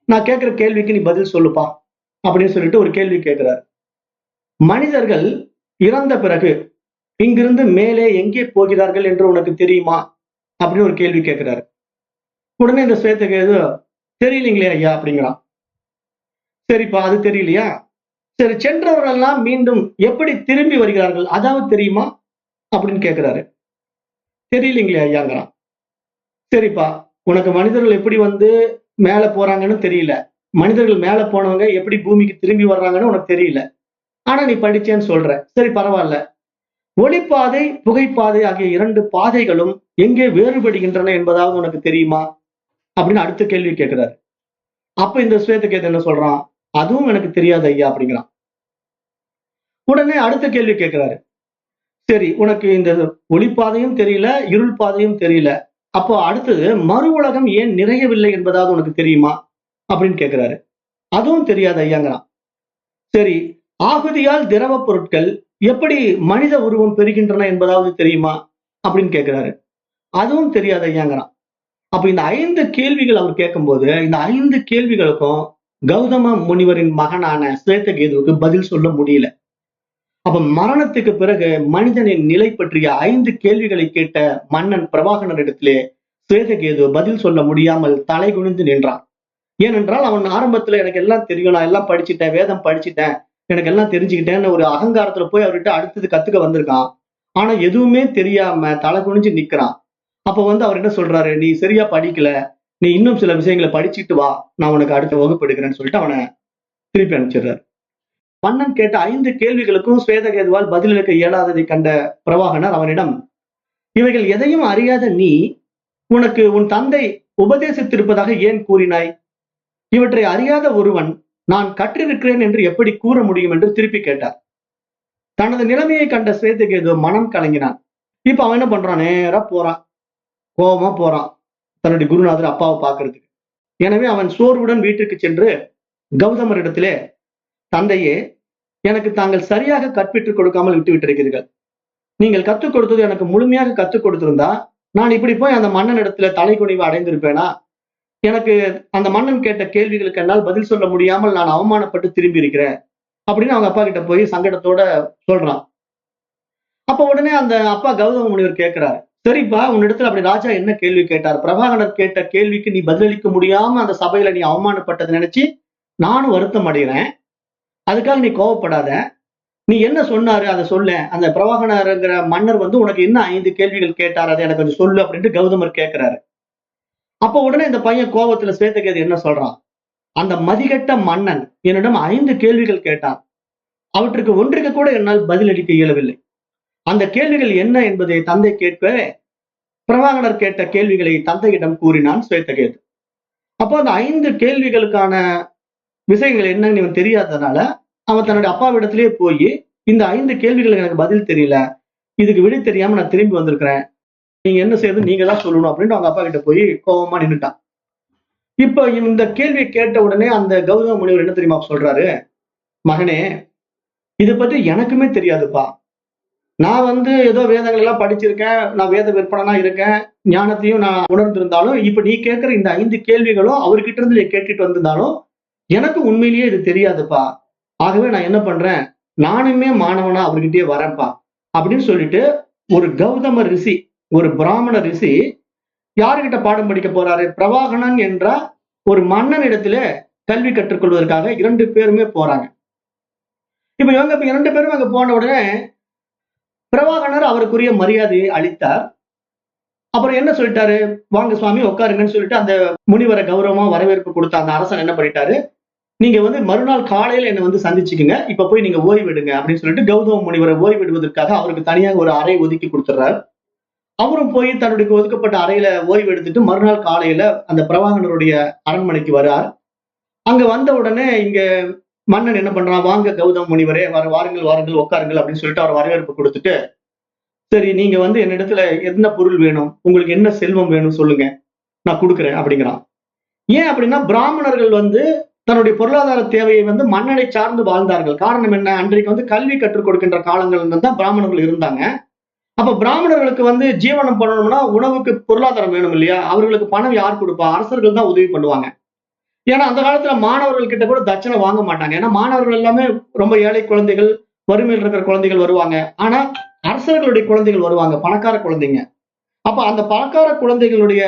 நான் கேட்கிற கேள்விக்கு நீ பதில் சொல்லுப்பா அப்படின்னு சொல்லிட்டு ஒரு கேள்வி கேட்கிறாரு. மனிதர்கள் இறந்த பிறகு இங்கிருந்து மேலே எங்கே போகிறார்கள் என்று உனக்கு தெரியுமா அப்படின்னு ஒரு கேள்வி கேட்கிறாரு. உடனே இந்த ஸ்வேதகேது, தெரியலீங்களே ஐயா அப்படிங்கிறான். சரிப்பா, அது தெரியலையா, சரி, சென்றவர்கள் எல்லாம் மீண்டும் எப்படி திரும்பி வருகிறார்கள் அதாவது தெரியுமா அப்படின்னு கேட்கிறாரு. தெரியலீங்களே ஐயாங்கிறான். சரிப்பா, உனக்கு மனிதர்கள் எப்படி வந்து மேல போறாங்கன்னு தெரியல, மனிதர்கள் மேல போனவங்க எப்படி பூமிக்கு திரும்பி வர்றாங்கன்னு உனக்கு தெரியல, ஆனா நீ படிச்சேன்னு சொல்ற, சரி பரவாயில்ல, ஒளிப்பாதை புகைப்பாதை ஆகிய இரண்டு பாதைகளும் எங்கே வேறுபடுகின்றன என்பதாவது உனக்கு தெரியுமா அப்படின்னு அடுத்த கேள்வி கேட்கிறாரு. அப்ப இந்த ஸ்வேதகேது என்ன சொல்றான், அதுவும் எனக்கு தெரியாது ஐயா அப்படிங்கிறான். உடனே அடுத்த கேள்வி கேட்கிறாரு, சரி, உனக்கு இந்த ஒளிப்பாதையும் தெரியல, இருள் பாதையும் தெரியல, அப்போ அடுத்தது மறு உலகம் ஏன் நிறையவில்லை என்பதாவது உனக்கு தெரியுமா அப்படின்னு கேட்கிறாரு. அதுவும் தெரியாது ஐயாங்கிறான். சரி, ஆகுதியால் திரவ பொருட்கள் எப்படி மனித உருவம் பெறுகின்றன என்பதாவது தெரியுமா அப்படின்னு கேட்கிறாரு. அதுவும் தெரியாது ஐயாங்கிறான். அப்ப இந்த 5 கேள்விகள் அவர் கேட்கும்போது, இந்த 5 கேள்விகளுக்கும் கௌதம முனிவரின் மகனான ஸ்வேதகேதுவுக்கு பதில் சொல்ல முடியல. அப்ப மரணத்துக்கு பிறகு மனிதனின் நிலை பற்றிய 5 கேள்விகளை கேட்ட மன்னன் பிரபாகரனிடத்திலே ஸ்வேதகேது பதில் சொல்ல முடியாமல் தலை குனிந்து நின்றான். ஏனென்றால் அவன் ஆரம்பத்துல எனக்கு எல்லாம் தெரியும், நான் எல்லாம் படிச்சுட்டேன், வேதம் படிச்சுட்டேன், எனக்கு எல்லாம் தெரிஞ்சுக்கிட்டேன்னு ஒரு அகங்காரத்துல போய் அவர்கிட்ட அடுத்தது கத்துக்க வந்திருக்கான். ஆனா எதுவுமே தெரியாம தலை குனிஞ்சு நிக்கிறான். அப்ப வந்து அவர் என்ன சொல்றாரு, நீ சரியா படிக்கல, நீ இன்னும் சில விஷயங்களை படிச்சுட்டு வா, நான் உனக்கு அடுத்த வகுப்பு எடுக்கிறேன்னு சொல்லிட்டு அவனை திருப்பி அனுப்பிச்சிடுறாரு. மன்னன் கேட்ட 5 கேள்விகளுக்கும் ஸ்வேதகேதுவால் பதிலளிக்க இயலாததை கண்ட பிரவாகனர் அவனிடம், இவைகள் எதையும் அறியாத நீ உனக்கு உன் தந்தை உபதேசித்திருப்பதாக ஏன் கூறினாய்? இவற்றை அறியாத ஒருவன் நான் கற்றிருக்கிறேன் என்று எப்படி கூற முடியும் என்று திருப்பி கேட்டார். தனது நிலைமையை கண்ட ஸ்வேதகேது மனம் கலங்கினான். இப்ப அவன் என்ன பண்றான், நேரா போறான், கோபமா போறான் தன்னுடைய குருநாதர் அப்பாவை பார்க்கறதுக்கு. எனவே அவன் சோர்வுடன் வீட்டுக்கு சென்று கௌதமரிடத்திலே, தந்தையே, எனக்கு தாங்கள் சரியாக கற்பித்துக் கொடுக்காமல் விட்டு விட்டிருக்கிறீர்கள். நீங்கள் கற்றுக் கொடுத்தது எனக்கு முழுமையாக கற்றுக் கொடுத்திருந்தா நான் இப்படி போய் அந்த மன்னன் இடத்துல தலைகுனிவு அடைந்திருப்பேனா? எனக்கு அந்த மன்னன் கேட்ட கேள்விகளுக்கு என்னால் பதில் சொல்ல முடியாமல் நான் அவமானப்பட்டு திரும்பி இருக்கிறேன் அப்படின்னு அவங்க அப்பா கிட்ட போய் சங்கடத்தோட சொல்றான். அப்ப உடனே அந்த அப்பா கௌதம முனிவர் கேட்கிறார், சரிப்பா, உன்னிடத்துல அப்படி ராஜா என்ன கேள்வி கேட்டார்? பிரபாகரர் கேட்ட கேள்விக்கு நீ பதிலளிக்க முடியாம அந்த சபையில நீ அவமானப்பட்டதை நினைச்சு நானும் வருத்தம் அடைகிறேன். அதுக்காக நீ கோவப்படாத. நீ என்ன சொன்னாரு அதை சொல்ல. அந்த பிரபாகரங்கிற மன்னர் வந்து உனக்கு என்ன 5 கேள்விகள் கேட்டார், அதை எனக்கு கொஞ்சம் சொல்லு அப்படின்ட்டு கௌதமர் கேட்கிறாரு. அப்ப உடனே இந்த பையன் கோபத்துல ஸ்வேதகேது என்ன சொல்றான், அந்த மதிகெட்ட மன்னன் என்னிடம் 5 கேள்விகள் கேட்டான், அவற்றுக்கு ஒன்றுக்கு கூட என்னால் பதிலளிக்க இயலவில்லை. அந்த கேள்விகள் என்ன என்பதை தந்தை கேட்க பிரபாகரர் கேட்ட கேள்விகளை தந்தையிடம் கூறினான் ஸ்வேதகேது. அப்போ அந்த 5 கேள்விகளுக்கான விஷயங்கள் என்னன்னு இவன் தெரியாததுனால அவன் தன்னுடைய அப்பாவிடத்திலேயே போய், இந்த 5 கேள்விகளுக்கு எனக்கு பதில் தெரியல, இதுக்கு விடை தெரியாம நான் திரும்பி வந்திருக்கிறேன், நீங்க என்ன செய்யறது நீங்க தான் சொல்லணும் அப்படின்னு அவங்க அப்பா கிட்ட போய் கோபமா நின்னுட்டான். இப்ப இந்த கேள்வியை கேட்ட உடனே அந்த கௌதம முனிவர் என்ன தெரியுமா சொல்றாரு, மகனே, இதை பற்றி எனக்குமே தெரியாதுப்பா. நான் வந்து ஏதோ வேதங்கள் எல்லாம் படிச்சிருக்கேன், நான் வேத விற்பனா இருக்கேன், ஞானத்தையும் நான் உணர்ந்திருந்தாலும் இப்ப நீ கேட்கிற இந்த 5 கேள்விகளும் அவர்கிட்ட இருந்து நீ கேட்டுட்டு வந்திருந்தாலும் எனக்கு உண்மையிலேயே இது தெரியாதுப்பா. ஆகவே நான் என்ன பண்றேன், நானுமே மாணவனா அவர்கிட்டயே வரேன்ப்பா அப்படின்னு சொல்லிட்டு ஒரு கௌதம ரிஷி, ஒரு பிராமண ரிஷி யாருகிட்ட பாடம் படிக்க போறாரு, பிரவாகனன் என்ற ஒரு மன்னன் இடத்துல கல்வி கற்றுக்கொள்வதற்காக 2 பேருமே போறாங்க. இப்ப இவங்க 2 பேரும் அங்க போன உடனே பிரவாகனர் அவருக்குரிய மரியாதையை அளித்தார். அப்புறம் என்ன சொல்லிட்டாரு, வாங்க சுவாமி உட்காருங்கன்னு சொல்லிட்டு அந்த முனிவரை கௌரவமா வரவேற்பு கொடுத்த அந்த அரசன் என்ன பண்ணிட்டாரு, நீங்க வந்து மறுநாள் காலையில என்ன வந்து சந்திச்சுக்குங்க, இப்ப போய் நீங்க ஓய்வு எடுங்க அப்படின்னு சொல்லிட்டு கௌதம முனிவரை ஓய்வு விடுவதற்காக அவருக்கு தனியாக ஒரு அறை ஒதுக்கி கொடுத்துறாரு. அவரும் போய் தன்னுடைய ஒதுக்கப்பட்ட அறையில ஓய்வு எடுத்துட்டு மறுநாள் காலையில அந்த பிரவாகனருடைய அரண்மனைக்கு வரார். அங்க வந்த உடனே இங்க மன்னன் என்ன பண்றான், வாங்க கௌதம முனிவரே வாருங்கள் வாருங்கள் உட்காருங்கள் அப்படின்னு சொல்லிட்டு அவர் வரவேற்பு கொடுத்துட்டு, சரி நீங்க வந்து என்னிடத்துல என்ன பொருள் வேணும், உங்களுக்கு என்ன செல்வம் வேணும் சொல்லுங்க, நான் கொடுக்குறேன் அப்படிங்கிறான். ஏன் அப்படின்னா பிராமணர்கள் வந்து தன்னுடைய பொருளாதார தேவையை வந்து மன்னனை சார்ந்து வாழ்ந்தார்கள். காரணம் என்ன, அன்றைக்கு வந்து கல்வி கற்றுக் கொடுக்கின்ற காலங்கள் தான் பிராமணர்கள் இருந்தாங்க. அப்ப பிராமணர்களுக்கு வந்து ஜீவனம் பண்ணணும்னா உணவுக்கு பொருளாதாரம் வேணும் இல்லையா, அவர்களுக்கு பணம் யார் கொடுப்பா, அரசர்கள் தான் உதவி பண்ணுவாங்க. ஏன்னா அந்த காலத்துல மாணவர்கள் கிட்ட கூட தட்சணை வாங்க மாட்டாங்க. ஏன்னா மாணவர்கள் எல்லாமே ரொம்ப ஏழை குழந்தைகள், வறுமையில் இருக்கிற குழந்தைகள் வருவாங்க. ஆனா அரசர்களுடைய குழந்தைகள் வருவாங்க, பணக்கார குழந்தைங்க. அப்ப அந்த பணக்கார குழந்தைகளுடைய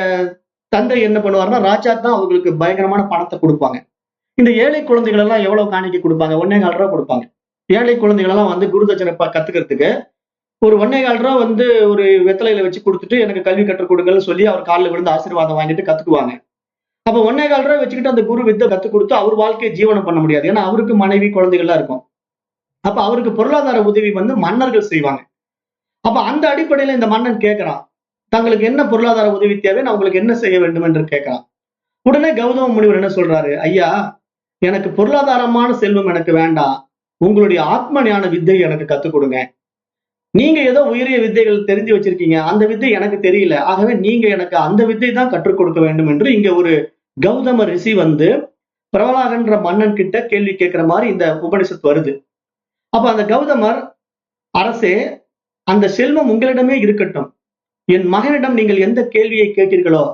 தந்தை என்ன பண்ணுவாருன்னா, ராஜா தான் அவங்களுக்கு பயங்கரமான பணத்தை கொடுப்பாங்க. இந்த ஏழை குழந்தைகள் எல்லாம் எவ்வளவு காணிக்கை கொடுப்பாங்க, 1,4 கொடுப்பாங்க. ஏழை குழந்தைகள் எல்லாம் வந்து குருதட்சணை கத்துக்கிறதுக்கு ஒரு 1,4 வந்து ஒரு வெத்தலையில வச்சு கொடுத்துட்டு எனக்கு கல்வி கற்றுக் கொடுங்கன்னு சொல்லி அவர் காலில் விழுந்து ஆசீர்வாதம் வாங்கிட்டு கத்துக்குவாங்க. அப்ப 1,4 வச்சுக்கிட்டு அந்த குரு வித்தை கத்துக் கொடுத்து அவர் வாழ்க்கையை ஜீவனம் பண்ண முடியாது. ஏன்னா அவருக்கு மனைவி குழந்தைகள்லாம் இருக்கும். அப்ப அவருக்கு பொருளாதார உதவி வந்து மன்னர்கள் செய்வாங்க. அப்ப அந்த அடிப்படையில இந்த மன்னன் கேட்கிறான், தங்களுக்கு என்ன பொருளாதார உதவி தேவை, நான் உங்களுக்கு என்ன செய்ய வேண்டும் என்று கேட்கிறான். உடனே கௌதம முனிவர் என்ன சொல்றாரு, ஐயா எனக்கு பொருளாதாரமான செல்வம் எனக்கு வேண்டாம், உங்களுடைய ஆத்ம ஞான வித்தை எனக்கு கத்துக் கொடுங்க. நீங்க ஏதோ உயரிய வித்தைகள் தெரிஞ்சு வச்சிருக்கீங்க, அந்த வித்தை எனக்கு தெரியல, ஆகவே நீங்க எனக்கு அந்த வித்தை தான் கற்றுக் கொடுக்க வேண்டும் என்று இங்க ஒரு கௌதம ரிஷி வந்து பிரவலாகன்ற மன்னன் கிட்ட கேள்வி கேட்கிற மாதிரி இந்த உபனிஷத் வருது. அப்ப அந்த கௌதமர், அரசே அந்த செல்வம் உங்களிடமே இருக்கட்டும், என் மகனிடம் நீங்கள் எந்த கேள்வியை கேட்டீர்களோ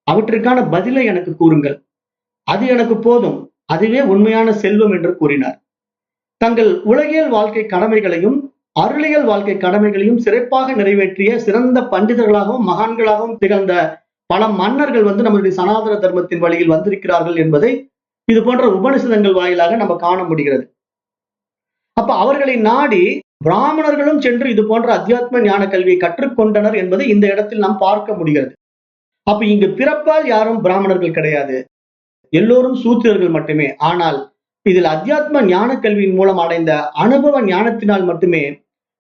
அவற்றிற்கான பதிலை எனக்கு கூறுங்கள், அது எனக்கு போதும், அதுவே உண்மையான செல்வம் என்று கூறினார். தங்கள் உலகியல் வாழ்க்கை கடமைகளையும் அருளியல் வாழ்க்கை கடமைகளையும் சிறப்பாக நிறைவேற்றிய சிறந்த பண்டிதர்களாகவும் மகான்களாகவும் திகழ்ந்த பல மன்னர்கள் வந்து நம்முடைய சனாதன தர்மத்தின் வழியில் வந்திருக்கிறார்கள் என்பதை இது போன்ற உபனிஷதங்கள் வாயிலாக நம்ம காண முடிகிறது. அப்ப அவர்களை நாடி பிராமணர்களும் சென்று இது போன்ற அத்தியாத்ம ஞான கல்வியை கற்றுக்கொண்டனர் என்பதை இந்த இடத்தில் நாம் பார்க்க முடிகிறது. அப்ப இங்கு பிறப்பால் யாரும் பிராமணர்கள் கிடையாது, எல்லோரும் சூத்திரர்கள் மட்டுமே. ஆனால் இதில் அத்தியாத்ம ஞான கல்வியின் மூலம் அடைந்த அனுபவ ஞானத்தினால் மட்டுமே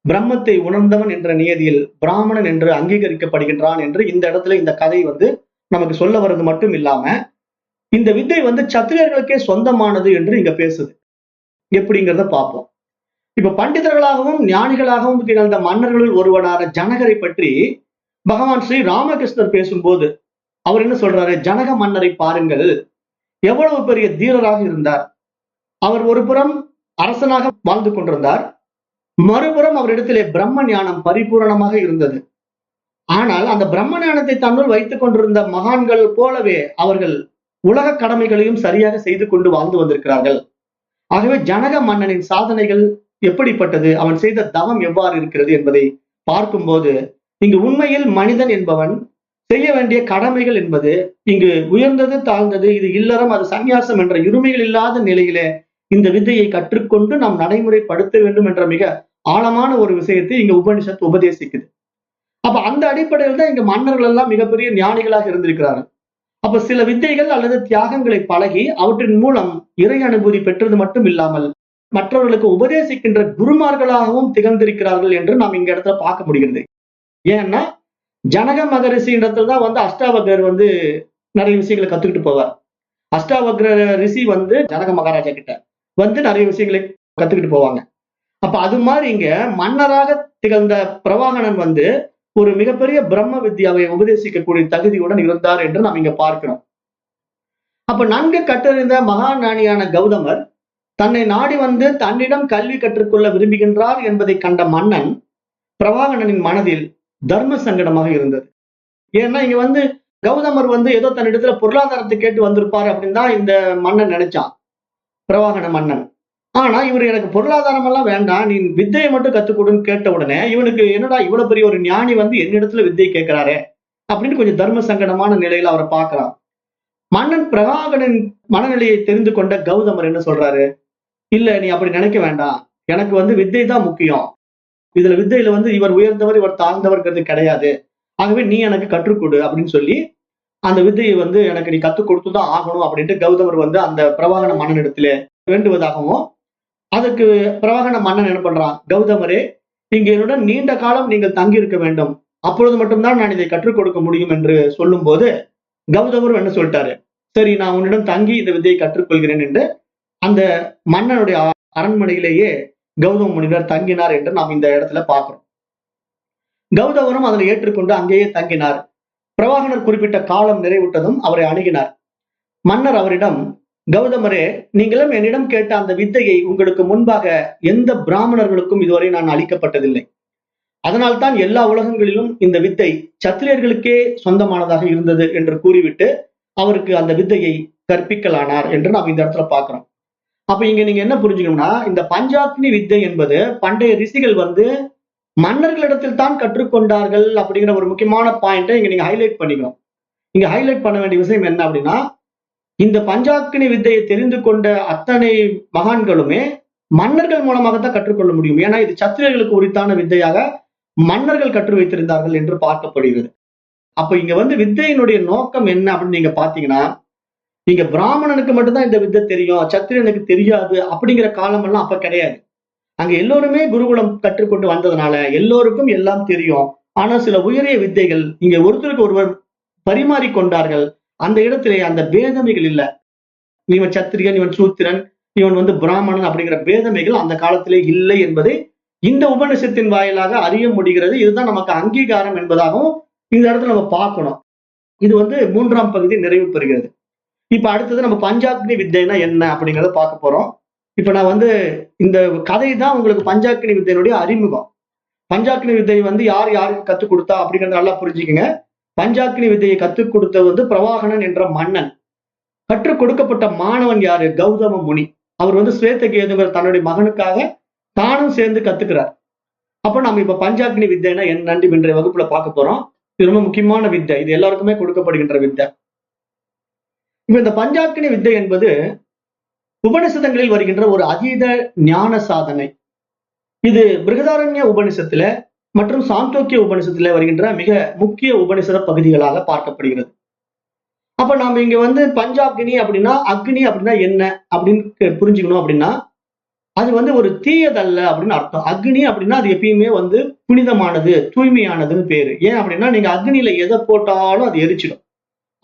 பிரம்மத்தை உணர்ந்தவன் என்ற நியதியில் பிராமணன் என்று அங்கீகரிக்கப்படுகின்றான் என்று இந்த இடத்துல இந்த கதை வந்து நமக்கு சொல்ல வர்றது மட்டும் இல்லாம இந்த வித்தை வந்து சத்திரியர்களுக்கே சொந்தமானது என்று இங்க பேசுது. எப்படிங்கிறத பார்ப்போம். இப்ப பண்டிதர்களாகவும் ஞானிகளாகவும் திகழ்ந்த மன்னர்களுள் ஒருவனான ஜனகரை பற்றி பகவான் ஸ்ரீ ராமகிருஷ்ணர் பேசும்போது அவர் என்ன சொல்றாரு, ஜனக மன்னரை பாருங்கள், எவ்வளவு பெரிய தீரராக இருந்தார். அவர் ஒரு புறம் அரசனாக வாழ்ந்து கொண்டிருந்தார், மறுபுறம் அவரிடத்திலே பிரம்ம ஞானம் பரிபூரணமாக இருந்தது. ஆனால் அந்த பிரம்ம ஞானத்தை தன்னுள் வைத்துக் கொண்டிருந்த மகான்கள் போலவே அவர்கள் உலக கடமைகளையும் சரியாக செய்து கொண்டு வாழ்ந்து வந்திருக்கிறார்கள். ஆகவே ஜனக மன்னனின் சாதனைகள் எப்படிப்பட்டது, அவன் செய்த தவம் எவ்வாறு இருக்கிறது என்பதை பார்க்கும்போது இங்கு உண்மையில் மனிதன் என்பவன் செய்ய வேண்டிய கடமைகள் என்பது இங்கு உயர்ந்தது தாழ்ந்தது, இது இல்லறம் அது சந்நியாசம் என்ற இருமைகள் இல்லாத நிலையிலே இந்த வித்தையை கற்றுக்கொண்டு நாம் நடைமுறைப்படுத்த வேண்டும் என்ற மிக ஆழமான ஒரு விஷயத்தை இங்க உபனிஷத் உபதேசிக்குது. அப்ப அந்த அடிப்படையில் தான் இங்க மன்னர்கள் எல்லாம் மிகப்பெரிய ஞானிகளாக இருந்திருக்கிறார்கள். அப்ப சில வித்தைகள் அல்லது தியாகங்களை பழகி அவற்றின் மூலம் இறை அனுபூதி பெற்றது மட்டும் இல்லாமல் மற்றவர்களுக்கு உபதேசிக்கின்ற குருமார்களாகவும் திகழ்ந்திருக்கிறார்கள் என்று நாம் இங்க இடத்துல பார்க்க முடிகிறது. ஏன்னா ஜனக மகரிஷி இடத்துல தான் வந்து அஷ்டாவக்ரர் வந்து நிறைய விஷயங்களை கத்துக்கிட்டு போவார். அஷ்டாவக்ர ரிஷி வந்து ஜனக மகாராஜா கிட்ட வந்து நிறைய விஷயங்களை கத்துக்கிட்டு போவாங்க. அப்ப அது மாதிரி இங்க மன்னராக திகழ்ந்த பிரவாகனன் வந்து ஒரு மிகப்பெரிய பிரம்ம வித்யாவை உபதேசிக்கக்கூடிய தகுதியுடன் இருந்தார் என்று நாம் இங்க பார்க்கிறோம். அப்ப நன்கு கற்றறிந்த மகா ஞானியான கௌதமர் தன்னை நாடி வந்து தன்னிடம் கல்வி கற்றுக்கொள்ள விரும்புகின்றார் என்பதை கண்ட மன்னன் பிரவாகனனின் மனதில் தர்ம சங்கடமாக இருந்தது. ஏன்னா இங்க வந்து கௌதமர் வந்து ஏதோ தன்னிடத்துல பொருளாதாரத்தை கேட்டு வந்திருப்பாரு அப்படின்னு தான் இந்த மன்னன் நினைச்சான், பிரவாகன மன்னன். ஆனா இவர் எனக்கு பொருளாதாரம் எல்லாம் வேண்டாம், நீ வித்தையை மட்டும் கத்துக்கொடுன்னு கேட்ட உடனே இவனுக்கு என்னடா இவ்வளவு பெரிய ஒரு ஞானி வந்து என்னிடத்துல வித்தையை கேட்கிறாரே அப்படின்னு கொஞ்சம் தர்ம சங்கடமான நிலையில அவரை பார்க்கிறான். மன்னன் பிரவாகனின் மனநிலையை தெரிந்து கொண்ட கௌதமர் என்ன சொல்றாரு, இல்ல நீ அப்படி நினைக்க வேண்டாம், எனக்கு வந்து வித்தை தான் முக்கியம், இதுல வித்தையில வந்து இவர் உயர்ந்தவர் இவர் தாழ்ந்தவர்ங்கிறது கிடையாது, ஆகவே நீ எனக்கு கற்றுக் கொடு அப்படின்னு சொல்லி அந்த வித்தையை வந்து எனக்கு நீ கற்றுக் கொடுத்துதான் ஆகணும் அப்படின்ட்டு கௌதமர் வந்து அந்த பிரவாகன மன்னனிடத்திலே வேண்டுவதாகவும், அதுக்கு பிரவாகன மன்னன் என்ன பண்றான், கௌதமரே இங்க என்னுடன் நீண்ட காலம் நீங்கள் தங்கி இருக்க வேண்டும், அப்பொழுது மட்டும்தான் நான் இதை கற்றுக் கொடுக்க முடியும் என்று சொல்லும் போது கௌதமர் என்ன சொல்லிட்டாரு, சரி நான் உன்னிடம் தங்கி இந்த வித்தையை கற்றுக்கொள்கிறேன் என்று அந்த மன்னனுடைய அரண்மனையிலேயே கௌதம முனிவர் தங்கினார் என்று நாம் இந்த இடத்துல பார்க்கிறோம். கௌதமரும் அதனை ஏற்றுக்கொண்டு அங்கேயே தங்கினார். பிரவாகனர் குறிப்பிட்ட காலம் நிறைவுற்றதும் அவரை அணுகினார். மன்னர் அவரிடம், கௌதமரே, நீங்களும் என்னிடம் கேட்ட அந்த வித்தையை உங்களுக்கு முன்பாக எந்த பிராமணர்களுக்கும் இதுவரை நான் அளிக்கப்பட்டதில்லை. அதனால்தான் எல்லா உலகங்களிலும் இந்த வித்தை சத்திரியர்களுக்கே சொந்தமானதாக இருந்தது என்று கூறிவிட்டு அவருக்கு அந்த வித்தையை கற்பிக்கலானார் என்று நாம் இந்த இடத்துல பார்க்கிறோம். அப்ப இங்க நீங்க என்ன புரிஞ்சுக்கணும்னா, இந்த பஞ்சாக்னி வித்தை என்பது பண்டைய ரிஷிகள் வந்து மன்னர்களிடத்தில் தான் கற்றுக்கொண்டார்கள் அப்படிங்கிற ஒரு முக்கியமான பாயிண்டை இங்க நீங்க ஹைலைட் பண்ணிக்கணும். இங்க ஹைலைட் பண்ண வேண்டிய விஷயம் என்ன அப்படின்னா, இந்த பஞ்சாக்னி வித்தையை தெரிந்து கொண்ட அத்தனை மகான்களுமே மன்னர்கள் மூலமாகத்தான் கற்றுக்கொள்ள முடியும். ஏன்னா இது சத்திரியர்களுக்கு உரித்தான வித்தையாக மன்னர்கள் கற்று வைத்திருந்தார்கள் என்று பார்க்கப்படுகிறது. அப்ப இங்க வந்து வித்தையினுடைய நோக்கம் என்ன அப்படின்னு நீங்க பாத்தீங்கன்னா, இங்க பிராமணனுக்கு மட்டும்தான் இந்த வித்தை தெரியும், சத்திரியனுக்கு தெரியாது அப்படிங்கிற காலம் எல்லாம் அப்ப கிடையாது. அங்க எல்லோருமே குருகுலம் கற்றுக்கொண்டு வந்ததுனால எல்லோருக்கும் எல்லாம் தெரியும். ஆனா சில உயரிய வித்தைகள் இங்க ஒருத்தருக்கு ஒருவர் பரிமாறிக்கொண்டார்கள். அந்த இடத்திலே அந்த பேதமைகள் இல்ல. இவன் சத்திரியன், இவன் சூத்திரன், இவன் வந்து பிராமணன் அப்படிங்கிற பேதமைகள் அந்த காலத்திலே இல்லை என்பதை இந்த உபநிஷத்தின் வாயிலாக அறிய முடிகிறது. இதுதான் நமக்கு அங்கீகாரம் என்பதாகவும் இந்த இடத்துல நம்ம பார்க்கணும். இது வந்து 3ஆம் பகுதி நிறைவு பெறுகிறது. இப்ப அடுத்தது நம்ம பஞ்சாக்னி வித்தைனா என்ன அப்படிங்கறத பார்க்க போறோம். இப்ப நான் வந்து இந்த கதை தான் உங்களுக்கு பஞ்சாக்னி வித்தையினுடைய அறிமுகம். பஞ்சாக்னி வித்தை வந்து யார் யாருக்கு கத்துக் கொடுத்தா அப்படிங்கறத நல்லா புரிஞ்சுக்கங்க. பஞ்சாக்னி வித்தையை கத்துக் கொடுத்தது வந்து பிரவாகனன் என்ற மன்னன். கற்றுக் கொடுக்கப்பட்ட மாணவன் யாரு, கௌதம முனி. அவர் வந்து ஸ்வேதகேதுங்கிற தன்னுடைய மகனுக்காக தானும் சேர்ந்து கத்துக்கிறார். அப்ப நம்ம இப்ப பஞ்சாக்னி வித்தைனா என்னன்னு இன்றைய வகுப்புல பார்க்க போறோம். இது ரொம்ப முக்கியமான வித்தை, இது எல்லாருக்குமே கொடுக்கப்படுகின்ற வித்தை. இப்ப இந்த பஞ்சாக்னி வித்தை என்பது உபனிஷதங்களில் வருகின்ற ஒரு அதீத ஞான சாதனை. இது பிருகதாரண்ய உபனிஷத்துல மற்றும் சாந்தோக்கிய உபனிஷத்துல வருகின்ற மிக முக்கிய உபனிஷத பகுதிகளாக பார்க்கப்படுகிறது. அப்ப நாம இங்க வந்து பஞ்சாக்னி அப்படின்னா, அக்னி அப்படின்னா என்ன அப்படின்னு புரிஞ்சுக்கணும். அப்படின்னா அது வந்து ஒரு தீயதல்ல அப்படின்னு அர்த்தம். அக்னி அப்படின்னா அது எப்பயுமே வந்து புனிதமானது, தூய்மையானதுன்னு பேரு. ஏன் அப்படின்னா நீங்க அக்னியில எதை போட்டாலும் அது எரிச்சிடும்.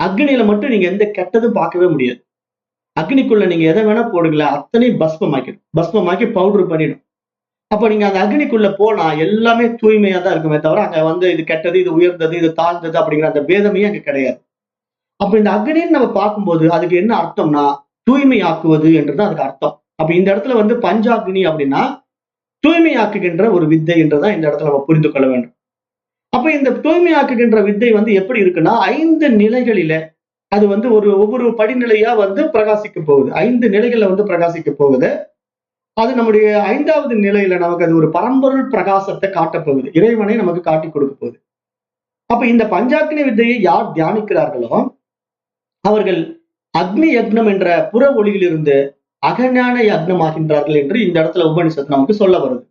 அக்னியில மட்டும் நீங்க எந்த கெட்டதும் பார்க்கவே முடியாது. அக்னிக்குள்ள நீங்க எதை வேணா போடுங்கள, அத்தனை பஸ்மமாக்கிடும், பஸ்மமாக்கி பவுடர் பண்ணிடும். அப்ப நீங்க அந்த அக்னிக்குள்ள போனா எல்லாமே தூய்மையா தான் இருக்குமே தவிர அங்க வந்து இது கெட்டது, இது உயர்ந்தது, இது தாழ்ந்தது அப்படிங்கிற அந்த பேதமே அங்க கிடையாது. அப்ப இந்த அக்னின்னு நம்ம பார்க்கும்போது அதுக்கு என்ன அர்த்தம்னா தூய்மையாக்குவது என்றுதான் அதுக்கு அர்த்தம். அப்ப இந்த இடத்துல வந்து பஞ்சாக்னி அப்படின்னா தூய்மையாக்குகின்ற ஒரு வித்தை என்றுதான் இந்த இடத்துல நம்ம புரிந்து கொள்ள வேண்டும். அப்ப இந்த தூய்மையாக்குகின்ற வித்தை வந்து எப்படி இருக்குன்னா 5 நிலைகளில அது வந்து ஒவ்வொரு படிநிலையா வந்து பிரகாசிக்க போகுது. 5 நிலைகள்ல வந்து பிரகாசிக்க போகுது. அது நம்முடைய 5வது நிலையில நமக்கு அது ஒரு பரம்பொருள் பிரகாசத்தை காட்டப் போகுது. இறைவனை நமக்கு காட்டி கொடுக்க போகுது. அப்ப இந்த பஞ்சாக்னி வித்தையை யார் தியானிக்கிறார்களோ அவர்கள் அக்னி யக்னம் என்ற புற ஒளியிலிருந்து அகஞான யக்னம் ஆகின்றார்கள் என்று இந்த இடத்துல உபனிஷத் நமக்கு சொல்ல வருது.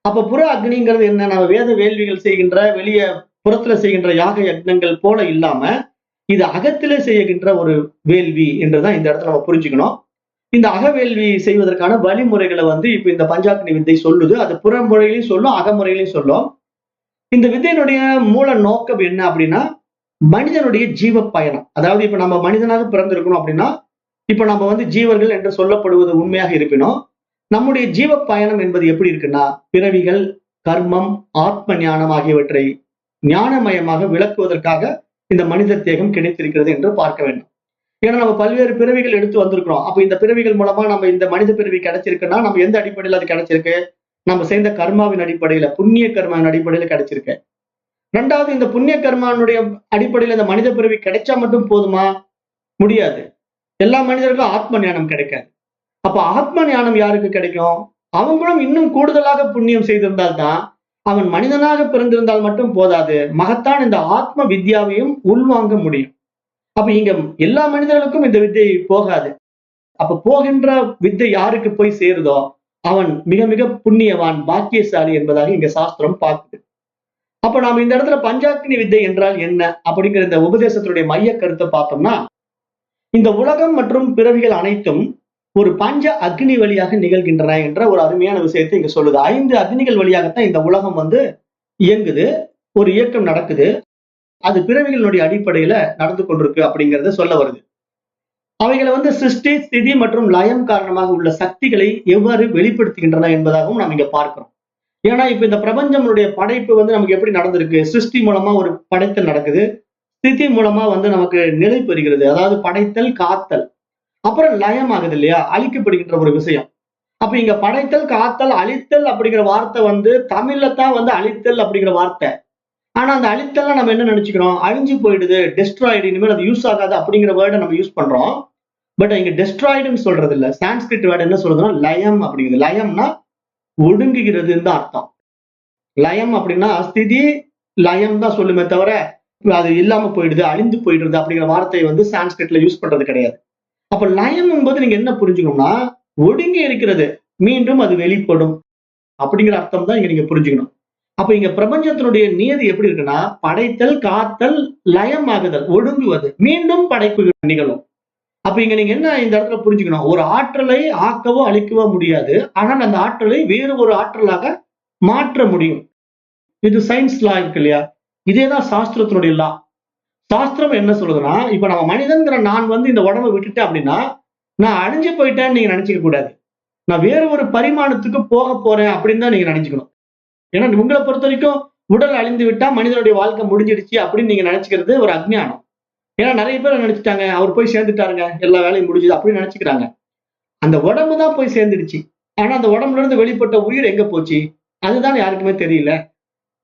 அப்ப புற அக்னிங்கிறது என்ன, நம்ம வேத வேள்விகள் செய்கின்ற வெளிய புறத்துல செய்கின்ற யாக யக்னங்கள் போல இல்லாம இது அகத்திலே செய்கின்ற ஒரு வேள்வி என்றுதான் இந்த இடத்துல நம்ம புரிஞ்சுக்கணும். இந்த அகவேள்வி செய்வதற்கான வழிமுறைகளை வந்து இப்ப இந்த பஞ்சாக்னி வித்தை சொல்லுது. அது புறமுறையிலையும் சொல்லும், அகமுறையிலையும் சொல்லும். இந்த வித்தையினுடைய மூல நோக்கம் என்ன அப்படின்னா மனிதனுடைய ஜீவ பயணம். அதாவது இப்ப நம்ம மனிதனாக பிறந்திருக்கணும் அப்படின்னா இப்ப நம்ம வந்து ஜீவர்கள் என்று சொல்லப்படுவது உண்மையாக இருப்பினும் நம்முடைய ஜீவ பயணம் என்பது எப்படி இருக்குன்னா பிறவிகள், கர்மம், ஆத்ம ஞானம் ஆகியவற்றை ஞானமயமாக விளக்குவதற்காக இந்த மனித தேகம் கிடைத்திருக்கிறது என்று பார்க்க வேண்டும். ஏன்னா நம்ம பல்வேறு பிறவிகள் எடுத்து வந்திருக்கிறோம். அப்ப இந்த பிறவிகள் மூலமா நம்ம இந்த மனித பிறவி கிடைச்சிருக்குன்னா நம்ம எந்த அடிப்படையில் அது கிடைச்சிருக்கு, நம்ம செய்த கர்மாவின் அடிப்படையில, புண்ணிய கர்மாவின் அடிப்படையில கிடைச்சிருக்கு. 2வது இந்த புண்ணிய கர்மாவினுடைய அடிப்படையில இந்த மனித பிறவி கிடைச்சா மட்டும் போதுமா, முடியாது. எல்லா மனிதர்களுக்கும் ஆத்ம ஞானம் கிடைக்காது. அப்ப ஆத்ம ஞானம் யாருக்கு கிடைக்கும், அவங்களும் இன்னும் கூடுதலாக புண்ணியம் செய்திருந்தால்தான். அவன் மனிதனாக பிறந்திருந்தால் மட்டும் போதாது, மகத்தான் இந்த ஆத்ம வித்யாவையும் உள்வாங்க முடியும். அப்ப இங்க எல்லா மனிதர்களுக்கும் இந்த வித்தை போகாது. அப்ப போகின்ற வித்தை யாருக்கு போய் சேருதோ அவன் மிக மிக புண்ணியவான், பாக்கியசாலி என்பதாக இங்க சாஸ்திரம் பார்க்குது. அப்ப நாம இந்த இடத்துல பஞ்சாக்னி வித்தை என்றால் என்ன அப்படிங்கிற இந்த உபதேசத்தினுடைய மைய கருத்தை பார்த்தோம்னா, இந்த உலகம் மற்றும் பிறவிகள் அனைத்தும் ஒரு பஞ்ச அக்னி வழியாக நிகழ்கின்றன என்ற ஒரு அருமையான விஷயத்தை இங்க சொல்லுது. 5 அக்னிகள் வழியாகத்தான் இந்த உலகம் வந்து இயங்குது, ஒரு இயக்கம் நடக்குது. அது பிறவிகளுடைய அடிப்படையில நடந்து கொண்டிருக்கு அப்படிங்கறத சொல்ல வருது. அவைகளை வந்து சிருஷ்டி, ஸ்திதி மற்றும் லயம் காரணமாக உள்ள சக்திகளை எவ்வாறு வெளிப்படுத்துகின்றன என்பதாகவும் நாம் இங்க பார்க்கிறோம். ஏன்னா இப்ப இந்த பிரபஞ்சமுடைய படைப்பு வந்து நமக்கு எப்படி நடந்திருக்கு? சிருஷ்டி மூலமா ஒரு படைத்தல் நடக்குது, ஸ்திதி மூலமா வந்து நமக்கு நிலை பெறுகிறது, அதாவது படைத்தல், காத்தல், அப்புறம் லயம் ஆகுது இல்லையா, அழிக்கப்படுகின்ற ஒரு விஷயம். அப்ப இங்க படைத்தல், காத்தல், அழித்தல் அப்படிங்கிற வார்த்தை வந்து தமிழ்ல தான் வந்து அழித்தல் அப்படிங்கிற வார்த்தை. ஆனா அந்த அழித்தல்ல நம்ம என்ன நினைச்சுக்கிறோம்? அழிஞ்சு போயிடுது, டெஸ்ட்ராய்டு, இனிமேல் அது யூஸ் ஆகாது அப்படிங்கிற வேர்டை நம்ம யூஸ் பண்றோம். பட் இங்க டெஸ்ட்ராய்டுன்னு சொல்றது இல்ல. சான்ஸ்கிரிட் வேர்டு என்ன சொல்றதுன்னா லயம் அப்படிங்கிறது. லயம்னா ஒடுங்குகிறதுன்னு தான் அர்த்தம். லயம் அப்படின்னா ஸ்திதி லயம் தான் சொல்லுமே தவிர அது இல்லாம போயிடுது, அழிந்து போயிடுது அப்படிங்கிற வார்த்தையை வந்து சான்ஸ்கிரிட்ல யூஸ் பண்றது கிடையாது. அப்ப லயம் என்பது நீங்க என்ன புரிஞ்சுக்கணும்னா, ஒடுங்கி இருக்கிறது, மீண்டும் அது வெளிப்படும் அப்படிங்கிற அர்த்தம் தான் இங்க நீங்க புரிஞ்சுக்கணும். அப்ப இங்க பிரபஞ்சத்தினுடைய நியதி எப்படி இருக்குன்னா, படைத்தல், காத்தல், லயமாகுதல், ஒடுங்குவது, மீண்டும் படைப்பு நிகழும். அப்ப இங்க நீங்க என்ன இந்த இடத்துல புரிஞ்சுக்கணும், ஒரு ஆற்றலை ஆக்கவோ அழிக்கவோ முடியாது, ஆனால் அந்த ஆற்றலை வேறு ஒரு ஆற்றலாக மாற்ற முடியும். இது சயின்ஸ் லா இருக்கு இல்லையா, இதேதான் சாஸ்திரத்தினுடைய லா. சாஸ்திரம் என்ன சொல்லுதுன்னா, இப்ப நம்ம மனிதன்கிற நான் வந்து இந்த உடம்பை விட்டுட்டேன் அப்படின்னா, நான் அழிஞ்சு போயிட்டேன்னு நீங்க நினைச்சுக்க கூடாது. நான் வேறு ஒரு பரிமாணத்துக்கு போக போறேன் அப்படின்னு தான் நீங்க நினைச்சுக்கணும். ஏன்னா உங்களை பொறுத்த வரைக்கும் உடல் அழிந்து விட்டா மனிதனுடைய வாழ்க்கை முடிஞ்சிடுச்சு அப்படின்னு நீங்க நினைச்சுக்கிறது ஒரு அஜ்ஞானம். ஏன்னா நிறைய பேர் நினைச்சிட்டாங்க, அவர் போய் சேர்ந்துட்டாருங்க, எல்லா வேலையும் முடிஞ்சுது அப்படின்னு நினைச்சுக்கிறாங்க. அந்த உடம்பு தான் போய் சேர்ந்துடுச்சு. ஆனா அந்த உடம்புல இருந்து வெளிப்பட்ட உயிர் எங்க போச்சு? அதுதான் யாருக்குமே தெரியல.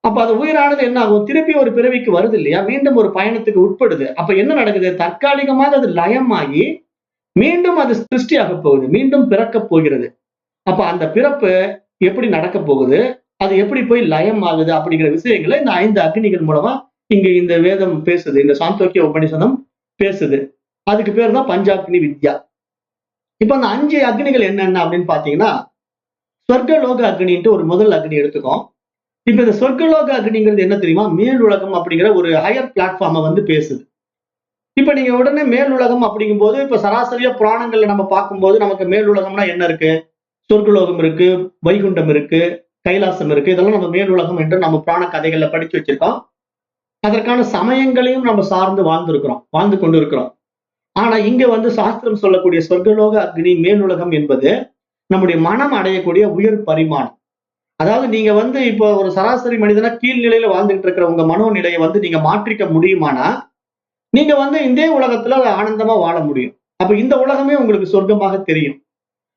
அப்ப அது உயிரானது என்ன ஆகும்? திருப்பி ஒரு பிறவிக்கு வருது இல்லையா, மீண்டும் ஒரு பயணத்துக்கு உட்படுது. அப்ப என்ன நடக்குது? தற்காலிகமாக அது லயமாகி மீண்டும் அது சிருஷ்டியாக போகுது, மீண்டும் பிறக்க போகிறது. அப்ப அந்த பிறப்பு எப்படி நடக்க போகுது, அது எப்படி போய் லயம் ஆகுது அப்படிங்கிற விஷயங்களை இந்த 5 அக்னிகள் மூலமா இங்க இந்த வேதம் பேசுது, இந்த சாந்தோக்கிய உபநிஷதம் பேசுது. அதுக்கு பேர் தான் பஞ்சாக்னி வித்யா. இப்ப அந்த 5 அக்னிகள் என்னென்ன அப்படின்னு பாத்தீங்கன்னா, சொர்க்கலோக அக்னின்ட்டு ஒரு முதல் அக்னி எடுத்துக்கோம். இப்ப இந்த சொர்க்கலோக அக்னிங்கிறது என்ன தெரியுமா? மேல் உலகம் அப்படிங்கிற ஒரு ஹையர் பிளாட்ஃபார்மை வந்து பேசுது. இப்ப நீங்க உடனே மேல் உலகம் அப்படிங்கும் போது, இப்ப சராசரியா புராணங்கள்ல நம்ம பார்க்கும்போது நமக்கு மேல் உலகம்னா என்ன இருக்கு? சொர்க்கலோகம் இருக்கு, வைகுண்டம் இருக்கு, கைலாசம் இருக்கு. இதெல்லாம் நம்ம மேல் உலகம் என்று நம்ம புராண கதைகள்ல படிச்சு வச்சிருக்கோம். அதற்கான சமயங்களையும் நம்ம சார்ந்து வாழ்ந்து கொண்டு இருக்கிறோம். ஆனா இங்க வந்து சாஸ்திரம் சொல்லக்கூடிய சொர்க்கலோக அக்னி, மேலுலகம் என்பது நம்முடைய மனம் அடையக்கூடிய உயர் பரிமாணம். அதாவது நீங்க வந்து இப்போ ஒரு சராசரி மனிதனா கீழ்நிலையில வாழ்ந்துகிட்டு இருக்கிற உங்க மனோநிலையை வந்து நீங்க மாற்றிக்க முடியுமானா, நீங்க வந்து இதே உலகத்துல ஆனந்தமா வாழ முடியும். அப்ப இந்த உலகமே உங்களுக்கு சொர்க்கமாக தெரியும்.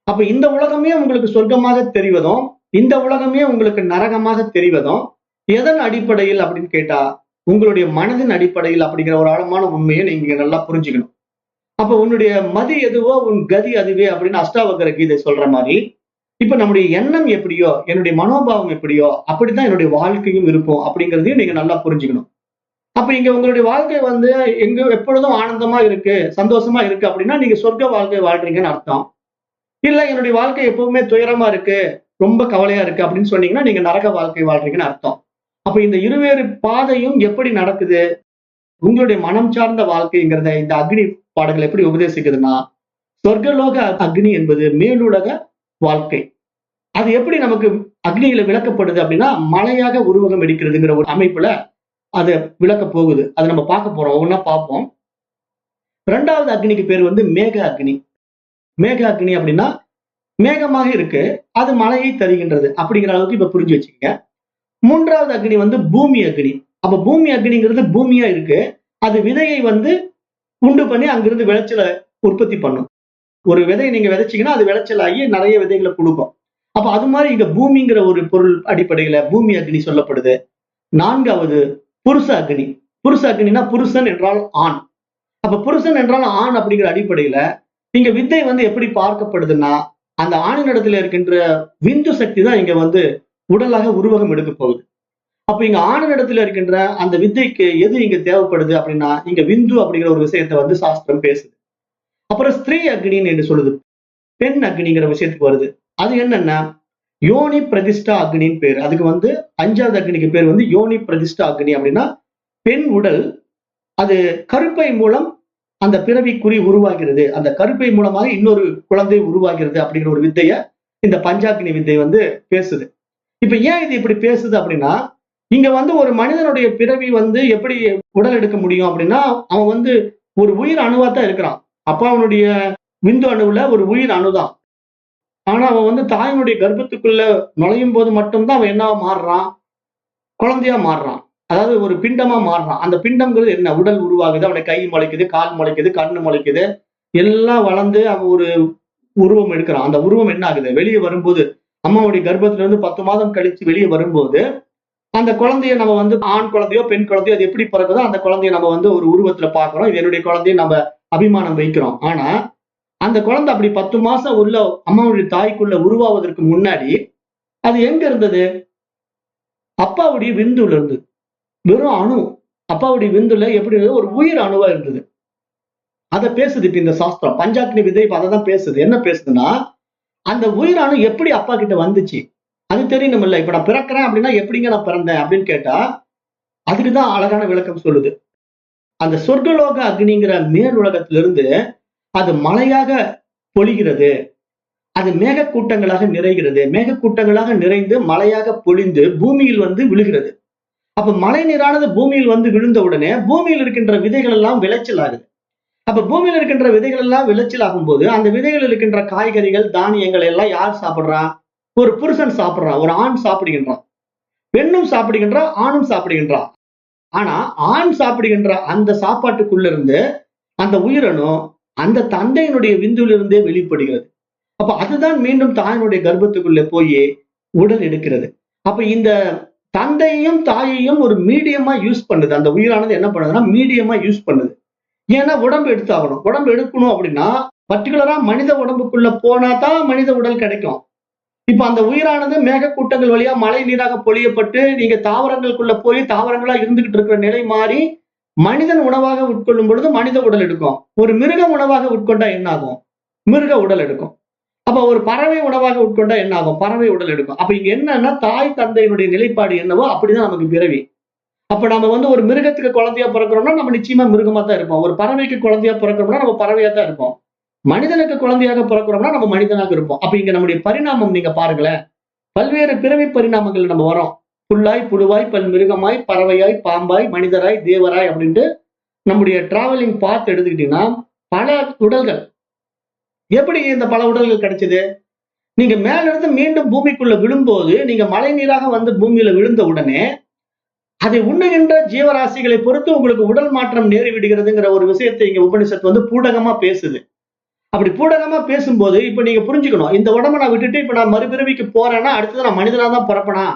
அப்ப இந்த உலகமே உங்களுக்கு சொர்க்கமாக தெரிவதும், இந்த உலகமே உங்களுக்கு நரகமாக தெரிவதும் எதன் அடிப்படையில் அப்படின்னு கேட்டா, உங்களுடைய மனதின் அடிப்படையில் அப்படிங்கிற ஒரு ஆழமான உண்மையை நீங்க நல்லா புரிஞ்சுக்கணும். அப்ப உன்னுடைய மதி எதுவோ உன் கதி அதுவே அப்படின்னு அஷ்டாவகர கீதை சொல்ற மாதிரி, இப்ப நம்முடைய எண்ணம் எப்படியோ, என்னுடைய மனோபாவம் எப்படியோ அப்படித்தான் என்னுடைய வாழ்க்கையும் இருக்கும் அப்படிங்கிறதையும் நீங்க நல்லா புரிஞ்சுக்கணும். அப்ப இங்க உங்களுடைய வாழ்க்கை வந்து எங்க எப்பொழுதும் ஆனந்தமா இருக்கு, சந்தோஷமா இருக்கு அப்படின்னா நீங்க சொர்க்க வாழ்க்கை வாழ்றீங்கன்னு அர்த்தம். இல்ல என்னுடைய வாழ்க்கை எப்பவுமே துயரமா இருக்கு, ரொம்ப கவலையா இருக்கு அப்படின்னு சொன்னீங்கன்னா நீங்க நரக வாழ்க்கை வாழ்றீங்கன்னு அர்த்தம். அப்ப இந்த இருவேறு பாதையும் எப்படி நடக்குது? உங்களுடைய மனம் சார்ந்த வாழ்க்கைங்கிறத இந்த அக்னி பாடங்கள் எப்படி உபதேசிக்குதுன்னா, சொர்க்கலோக அக்னி என்பது மேலுலக வாழ்க்கை. அது எப்படி நமக்கு அக்னியில விளக்கப்படுது அப்படின்னா, மலையாக உருவகம் எடுக்கிறதுங்கிற ஒரு அமைப்புல அது விளக்க போகுது. அதை நம்ம பார்க்க போறோம், ஒவ்வொன்னா பார்ப்போம். 2வது அக்னிக்கு பேர் வந்து மேக அக்னி. மேக அக்னி அப்படின்னா மேகமாக இருக்கு, அது மழையை தருகின்றது அப்படிங்கிற அளவுக்கு இப்ப புரிஞ்சு வச்சுக்கோங்க. 3வது அக்னி வந்து பூமி அக்னி. அப்ப பூமி அக்னிங்கிறது பூமியா இருக்கு, அது விதையை வந்து உண்டு பண்ணி அங்கிருந்து விளைச்சலை உற்பத்தி பண்ணும். ஒரு விதையை நீங்க விதைச்சீங்கன்னா அது விளைச்சல் ஆகி நிறைய விதைகளை கொடுக்கும். அப்ப அது மாதிரி இங்க பூமிங்கிற ஒரு பொருள் அடிப்படையில பூமி அக்னி சொல்லப்படுது. 4வது புருஷ அக்னி. புருஷ அக்னினா புருஷன் என்றால் ஆண். அப்ப புருஷன் என்றால் ஆண் அப்படிங்கிற அடிப்படையில இங்க வித்தை வந்து எப்படி பார்க்கப்படுதுன்னா, அந்த ஆணினிடத்துல இருக்கின்ற விந்து சக்தி தான் இங்க வந்து உடலாக உருவகம் எடுக்க போகுது. அப்ப இங்க ஆணினிடத்துல இருக்கின்ற அந்த வித்தைக்கு எது இங்க தேவைப்படுது அப்படின்னா, இங்க விந்து அப்படிங்கிற ஒரு விஷயத்தை வந்து சாஸ்திரம் பேசுது. அப்புறம் ஸ்திரீ அக்னின்னு என்று சொல்லுது, பெண் அக்னிங்கிற விஷயத்துக்கு வருது. அது என்னன்னா, யோனி பிரதிஷ்டா அக்னின்னு பேரு. அதுக்கு வந்து 5வது அக்னிக்கு பேர் வந்து யோனி பிரதிஷ்டா அக்னி. அப்படின்னா பெண் உடல் அது கருப்பை மூலம் அந்த பிறவிக்குறி உருவாகிறது, அந்த கருப்பை மூலமாக இன்னொரு குழந்தை உருவாகிறது அப்படிங்கிற ஒரு வித்தைய இந்த பஞ்சாக்னி வித்தை வந்து பேசுது. இப்ப ஏன் இது இப்படி பேசுது அப்படின்னா, இங்க வந்து ஒரு மனிதனுடைய பிறவி வந்து எப்படி உடல் எடுக்க முடியும் அப்படின்னா, அவன் வந்து ஒரு உயிர் அணுவா தான் இருக்கிறான். அப்ப அவனுடைய விந்து அணுவுல ஒரு உயிர் அணுதான். ஆனா அவன் வந்து தாயினுடைய கர்ப்பத்துக்குள்ள நுழையும் போது மட்டும்தான் அவன் என்னவா மாறுறான், குழந்தையா மாறுறான். அதாவது ஒரு பிண்டமா மாறுறான். அந்த பிண்டம்ங்கிறது என்ன, உடல் உருவாகுது, அவனுக்கு கை முளைக்குது, கால் முளைக்குது, கண்ணு முளைக்குது, எல்லாம் வளர்ந்து அவன் ஒரு உருவம் எடுக்கிறான். அந்த உருவம் என்ன ஆகுது, வெளியே வரும்போது அம்மாவுடைய கர்ப்பத்துல இருந்து 10 மாதம் கழிச்சு வெளியே வரும்போது அந்த குழந்தைய நம்ம வந்து ஆண் குழந்தையோ பெண் குழந்தையோ அது எப்படி பிறகுதோ அந்த குழந்தைய நம்ம வந்து ஒரு உருவத்துல பாக்குறோம். இது என்னுடைய குழந்தைய நம்ம அபிமானம் வைக்கிறோம். ஆனா அந்த குழந்தை அப்படி 10 மாசம் உள்ள அம்மாவுடைய தாய்க்குள்ள உருவாவதற்கு முன்னாடி அது எங்க இருந்தது, அப்பாவுடைய விந்துல இருந்தது. வெறும் அணு. அப்பாவுடைய விந்துல எப்படி இருந்தது, ஒரு உயிர் அணுவா இருந்தது. அதை பேசுது இப்ப இந்த சாஸ்திரம். பஞ்சாக்னி விதை இப்ப அதை தான் பேசுது. என்ன பேசுதுன்னா, அந்த உயிர் அணு எப்படி அப்பா கிட்ட வந்துச்சு அது தெரியணும் இல்ல. இப்ப நான் பிறக்கிறேன் அப்படின்னா எப்படிங்க நான் பிறந்தேன் அப்படின்னு கேட்டா அதுக்குதான் அழகான விளக்கம் சொல்லுது. அந்த சொர்க்கலோக அக்னிங்கிற மேல் உலகத்திலிருந்து அது மழையாக பொழிகிறது, அது மேகக்கூட்டங்களாக நிறைகிறது, மேகக்கூட்டங்களாக நிறைந்து மழையாக பொழிந்து பூமியில் வந்து விழுகிறது. அப்ப மழை நீரானது பூமியில் வந்து விழுந்த உடனே பூமியில் இருக்கின்ற விதைகள் எல்லாம் விளைச்சல் ஆகுது. அப்ப பூமியில் இருக்கின்ற விதைகள் எல்லாம் விளைச்சல் ஆகும் போது அந்த விதைகள் இருக்கின்ற காய்கறிகள் தானியங்கள் எல்லாம் யார் சாப்பிடுறா, ஒரு புருஷன் சாப்பிடுறான், ஒரு ஆண் சாப்பிடுகின்றான், பெண்ணும் சாப்பிடுகின்றா, ஆணும் சாப்பிடுகின்றான். ஆனா ஆண் சாப்பிடுகின்ற அந்த சாப்பாட்டுக்குள்ள இருந்து அந்த உயிரணு அந்த தந்தையினுடைய விந்துவிலிருந்தே வெளிப்படுகிறது. அப்ப அதுதான் மீண்டும் தாயினுடைய கர்ப்பத்துக்குள்ள போய் உடல் எடுக்கிறது. அப்ப இந்த தந்தையையும் தாயையும் ஒரு மீடியமா யூஸ் பண்ணுது. அந்த உயிரானது என்ன பண்ணுதுன்னா மீடியமா யூஸ் பண்ணுது. ஏன்னா உடம்பு எடுத்தாகணும். உடம்பு எடுக்கணும் அப்படின்னா பர்டிகுலரா மனித உடம்புக்குள்ள போனா தான் மனித உடல் கிடைக்கும். இப்ப அந்த உயிரானது மேகக்கூட்டங்கள் வழியா மழை நீராக பொழியப்பட்டு நீங்க தாவரங்களுக்குள்ள போய் தாவரங்களா இருந்துகிட்டு இருக்கிற நிலை மாறி மனிதன் உணவாக உட்கொள்ளும் பொழுது மனித உடல் எடுக்கும். ஒரு மிருக உணவாக உட்கொண்டா என்ன ஆகும், மிருக உடல் எடுக்கும். அப்ப ஒரு பறவை உணவாக உட்கொண்டா என்ன ஆகும், பறவை உடல் எடுக்கும். அப்ப இங்க என்னன்னா தாய் தந்தையினுடைய நிலைப்பாடு என்னவோ அப்படிதான் நமக்கு பிறவி. அப்ப நம்ம வந்து ஒரு மிருகத்துக்கு குழந்தையா பிறக்கிறோம்னா நம்ம நிச்சயமா மிருகமா தான் இருப்போம். ஒரு பறவைக்கு குழந்தையா பிறக்கிறோம்னா நம்ம பறவையா தான் இருப்போம். மனிதனுக்கு குழந்தையாக பிறக்கிறோம்னா நம்ம மனிதனாக இருப்போம். அப்ப இங்க நம்முடைய பரிணாமம் நீங்க பாருங்களேன், பல்வேறு பிறவி பரிணாமங்கள் நம்ம வரோம். புல்லாய், புழுவாய், பல் மிருகமாய், பறவையாய், பாம்பாய், மனிதராய், தேவராய் அப்படின்ட்டு நம்முடைய டிராவலிங் பாத் எடுத்துக்கிட்டீங்கன்னா பல உடல்கள். எப்படி இந்த பல உடல்கள் கிடைச்சது, நீங்க மேல இருந்து மீண்டும் பூமிக்குள்ள விழும்போது நீங்க மழை நீராக வந்து பூமியில விழுந்த உடனே அதை உண்ணுகின்ற ஜீவராசிகளை பொறுத்து உங்களுக்கு உடல் மாற்றம் நேரி விடுகிறதுங்கிற ஒரு விஷயத்தை இங்க உபனிஷத்து வந்து பூடகமா பேசுது. அப்படி பூடகமா பேசும்போது இப்ப நீங்க புரிஞ்சுக்கணும், இந்த உடம்ப நான் விட்டுட்டு இப்ப நான் மறுபிறவிக்கு போறேன்னா அடுத்தது நான் மனிதனா தான் பிறப்பனா,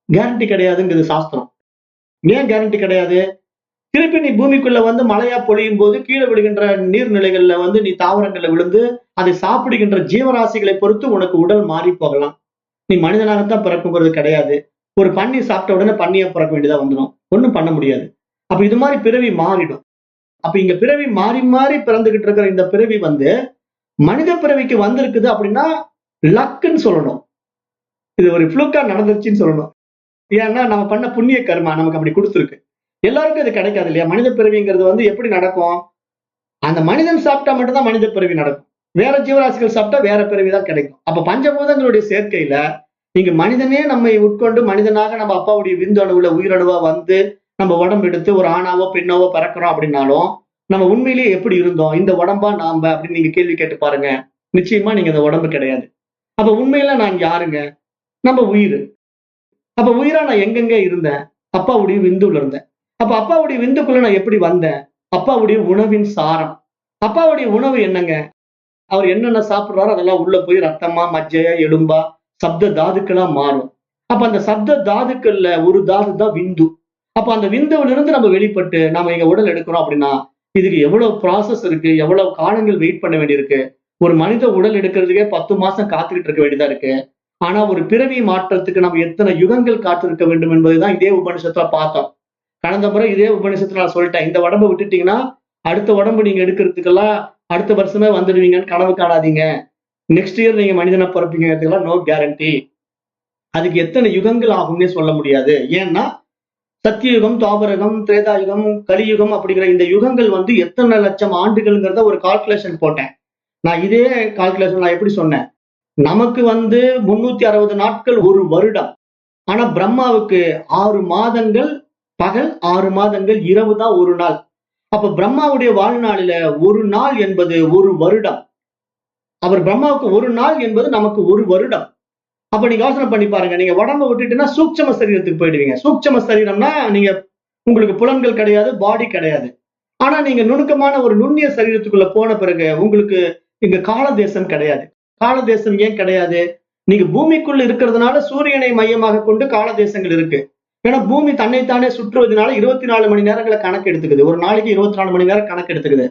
கேரண்டி கிடையாதுங்கிறது சாஸ்திரம். ஏன் கேரண்டி கிடையாது, திருப்பி நீ பூமிக்குள்ள வந்து மழையா பொழியும் போது கீழே விழுகின்ற நீர்நிலைகள்ல வந்து நீ தாவரங்கள்ல விழுந்து அதை சாப்பிடுகின்ற ஜீவராசிகளை பொறுத்து உனக்கு உடல் மாறி போகலாம். நீ மனிதனாகத்தான் பிறக்குங்கிறது கிடையாது. ஒரு பன்னி சாப்பிட்ட உடனே பன்னியை பிறக்க வேண்டியதா வந்துடும், ஒண்ணும் பண்ண முடியாது. அப்ப இது மாதிரி பிறவி மாறிடும். அப்ப இங்க பிறவி மாறி மாறி பிறந்துகிட்டு இருக்கிற இந்த பிறவி வந்து மனித பிறவிக்கு வந்திருக்குது அப்படின்னா லக்குன்னு சொல்லணும். இது ஒரு ஃப்ளூக்கா நடந்துருச்சுன்னு சொல்லணும். ஏன்னா நம்ம பண்ண புண்ணிய கர்மா நமக்கு அப்படி கொடுத்துருக்கு. எல்லாருக்கும் இது கிடைக்காது இல்லையா. மனித பிறவிங்கிறது வந்து எப்படி நடக்கும், அந்த மனிதன் சாப்பிட்டா மட்டும்தான் மனித பிறவி நடக்கும், வேற ஜீவராசிகள் சாப்பிட்டா வேற பிறவி தான் கிடைக்கும். அப்ப பஞ்சபூதங்களுடைய சேர்க்கையில நீங்க மனிதனே நம்மை உட்கொண்டு மனிதனாக நம்ம அப்பாவுடைய விந்து அணுவுல உயிரணுவா வந்து நம்ம உடம்பு எடுத்து ஒரு ஆணாவோ பெண்ணாவோ பிறக்கிறோம் அப்படின்னாலும் நம்ம உண்மையிலேயே எப்படி இருந்தோம், இந்த உடம்பா நாம அப்படின்னு நீங்க கேள்வி கேட்டு பாருங்க. நிச்சயமா நீங்க இந்த உடம்பு கிடையாது. அப்ப உண்மையில நான் யாருங்க, நம்ம உயிர். அப்ப உயிரா நான் எங்கெங்க இருந்தேன், அப்பாவுடைய விந்துல இருந்தேன். அப்ப அப்பாவுடைய விந்துக்குள்ள நான் எப்படி வந்தேன், அப்பாவுடைய உணவின் சாரம். அப்பாவுடைய உணவு என்னங்க, அவர் என்னென்ன சாப்பிடுறாரோ அதெல்லாம் உள்ள போய் ரத்தமா மஜ்ஜையா எலும்பா சப்த தாதுக்களா மாறும். அப்ப அந்த சப்த தாதுக்கள்ல ஒரு தாது தான் விந்து. அப்ப அந்த விந்துவில இருந்து நம்ம வெளிப்பட்டு நம்ம எங்க உடல் எடுக்கிறோம் அப்படின்னா இதுக்கு எவ்வளவு ப்ராசஸ் இருக்கு, எவ்வளவு காலங்கள் வெயிட் பண்ண வேண்டியிருக்கு. ஒரு மனித உடல் எடுக்கிறதுக்கே 10 மாசம் காத்துக்கிட்டு இருக்க வேண்டியதா இருக்கு. ஆனா ஒரு பிறவி மாற்றத்துக்கு நம்ம எத்தனை யுகங்கள் காத்திருக்க வேண்டும் என்பதுதான் இதே உபனிஷத்துல பார்த்தோம். கடந்த முறை இதே உபனிஷத்துல நான் சொல்லிட்டேன், இந்த உடம்பை விட்டுட்டீங்கன்னா அடுத்த உடம்பு நீங்க எடுக்கிறதுக்கெல்லாம் அடுத்த வருஷமே வந்துடுவீங்கன்னு கனவு காணாதீங்க. நெக்ஸ்ட் இயர் நீங்க மனிதனை பிறப்பீங்கிறதுக்கெல்லாம் நோ கேரண்டி. அதுக்கு எத்தனை யுகங்கள் ஆகும்னே சொல்ல முடியாது. ஏன்னா சத்தியுகம், துவாபரகம், திரேதாயுகம், கலியுகம் அப்படிங்கிற இந்த யுகங்கள் வந்து எத்தனை லட்சம் ஆண்டுகள்ங்கிறத ஒரு கால்குலேஷன் போட்டேன். நான் இதே கால்குலேஷன் நான் எப்படி சொன்னேன், நமக்கு வந்து 360 நாட்கள் ஒரு வருடம். ஆனா பிரம்மாவுக்கு 6 மாதங்கள் பகல், 6 மாதங்கள் இரவு தான் ஒரு நாள். அப்ப பிரம்மாவுடைய வாழ்நாளில ஒரு நாள் என்பது ஒரு வருடம். அவர் பிரம்மாவுக்கு ஒரு நாள் என்பது நமக்கு ஒரு வருடம். அப்ப நீங்க யோசனை பண்ணி பாருங்க. நீங்க உடம்ப விட்டுட்டுன்னா சூட்சம சரீரத்துக்கு போயிடுவீங்க. சூட்சம சரீரம்னா நீங்க உங்களுக்கு புலன்கள் கிடையாது, பாடி கிடையாது. ஆனா நீங்க நுணுக்கமான ஒரு நுண்ணிய சரீரத்துக்குள்ள போன பிறகு உங்களுக்கு இங்க கால தேசம் கிடையாது. கால தேசம் ஏன் கிடையாது? நீங்க பூமிக்குள்ள இருக்கிறதுனால சூரியனை மையமாக கொண்டு கால தேசங்கள் இருக்கு. ஏன்னா பூமி தன்னைத்தானே சுற்றுவதனால 24 மணி நேரங்களை கணக்கு எடுத்துக்குது. ஒரு நாளைக்கு 24 மணி நேரம் கணக்கு எடுத்துக்குது.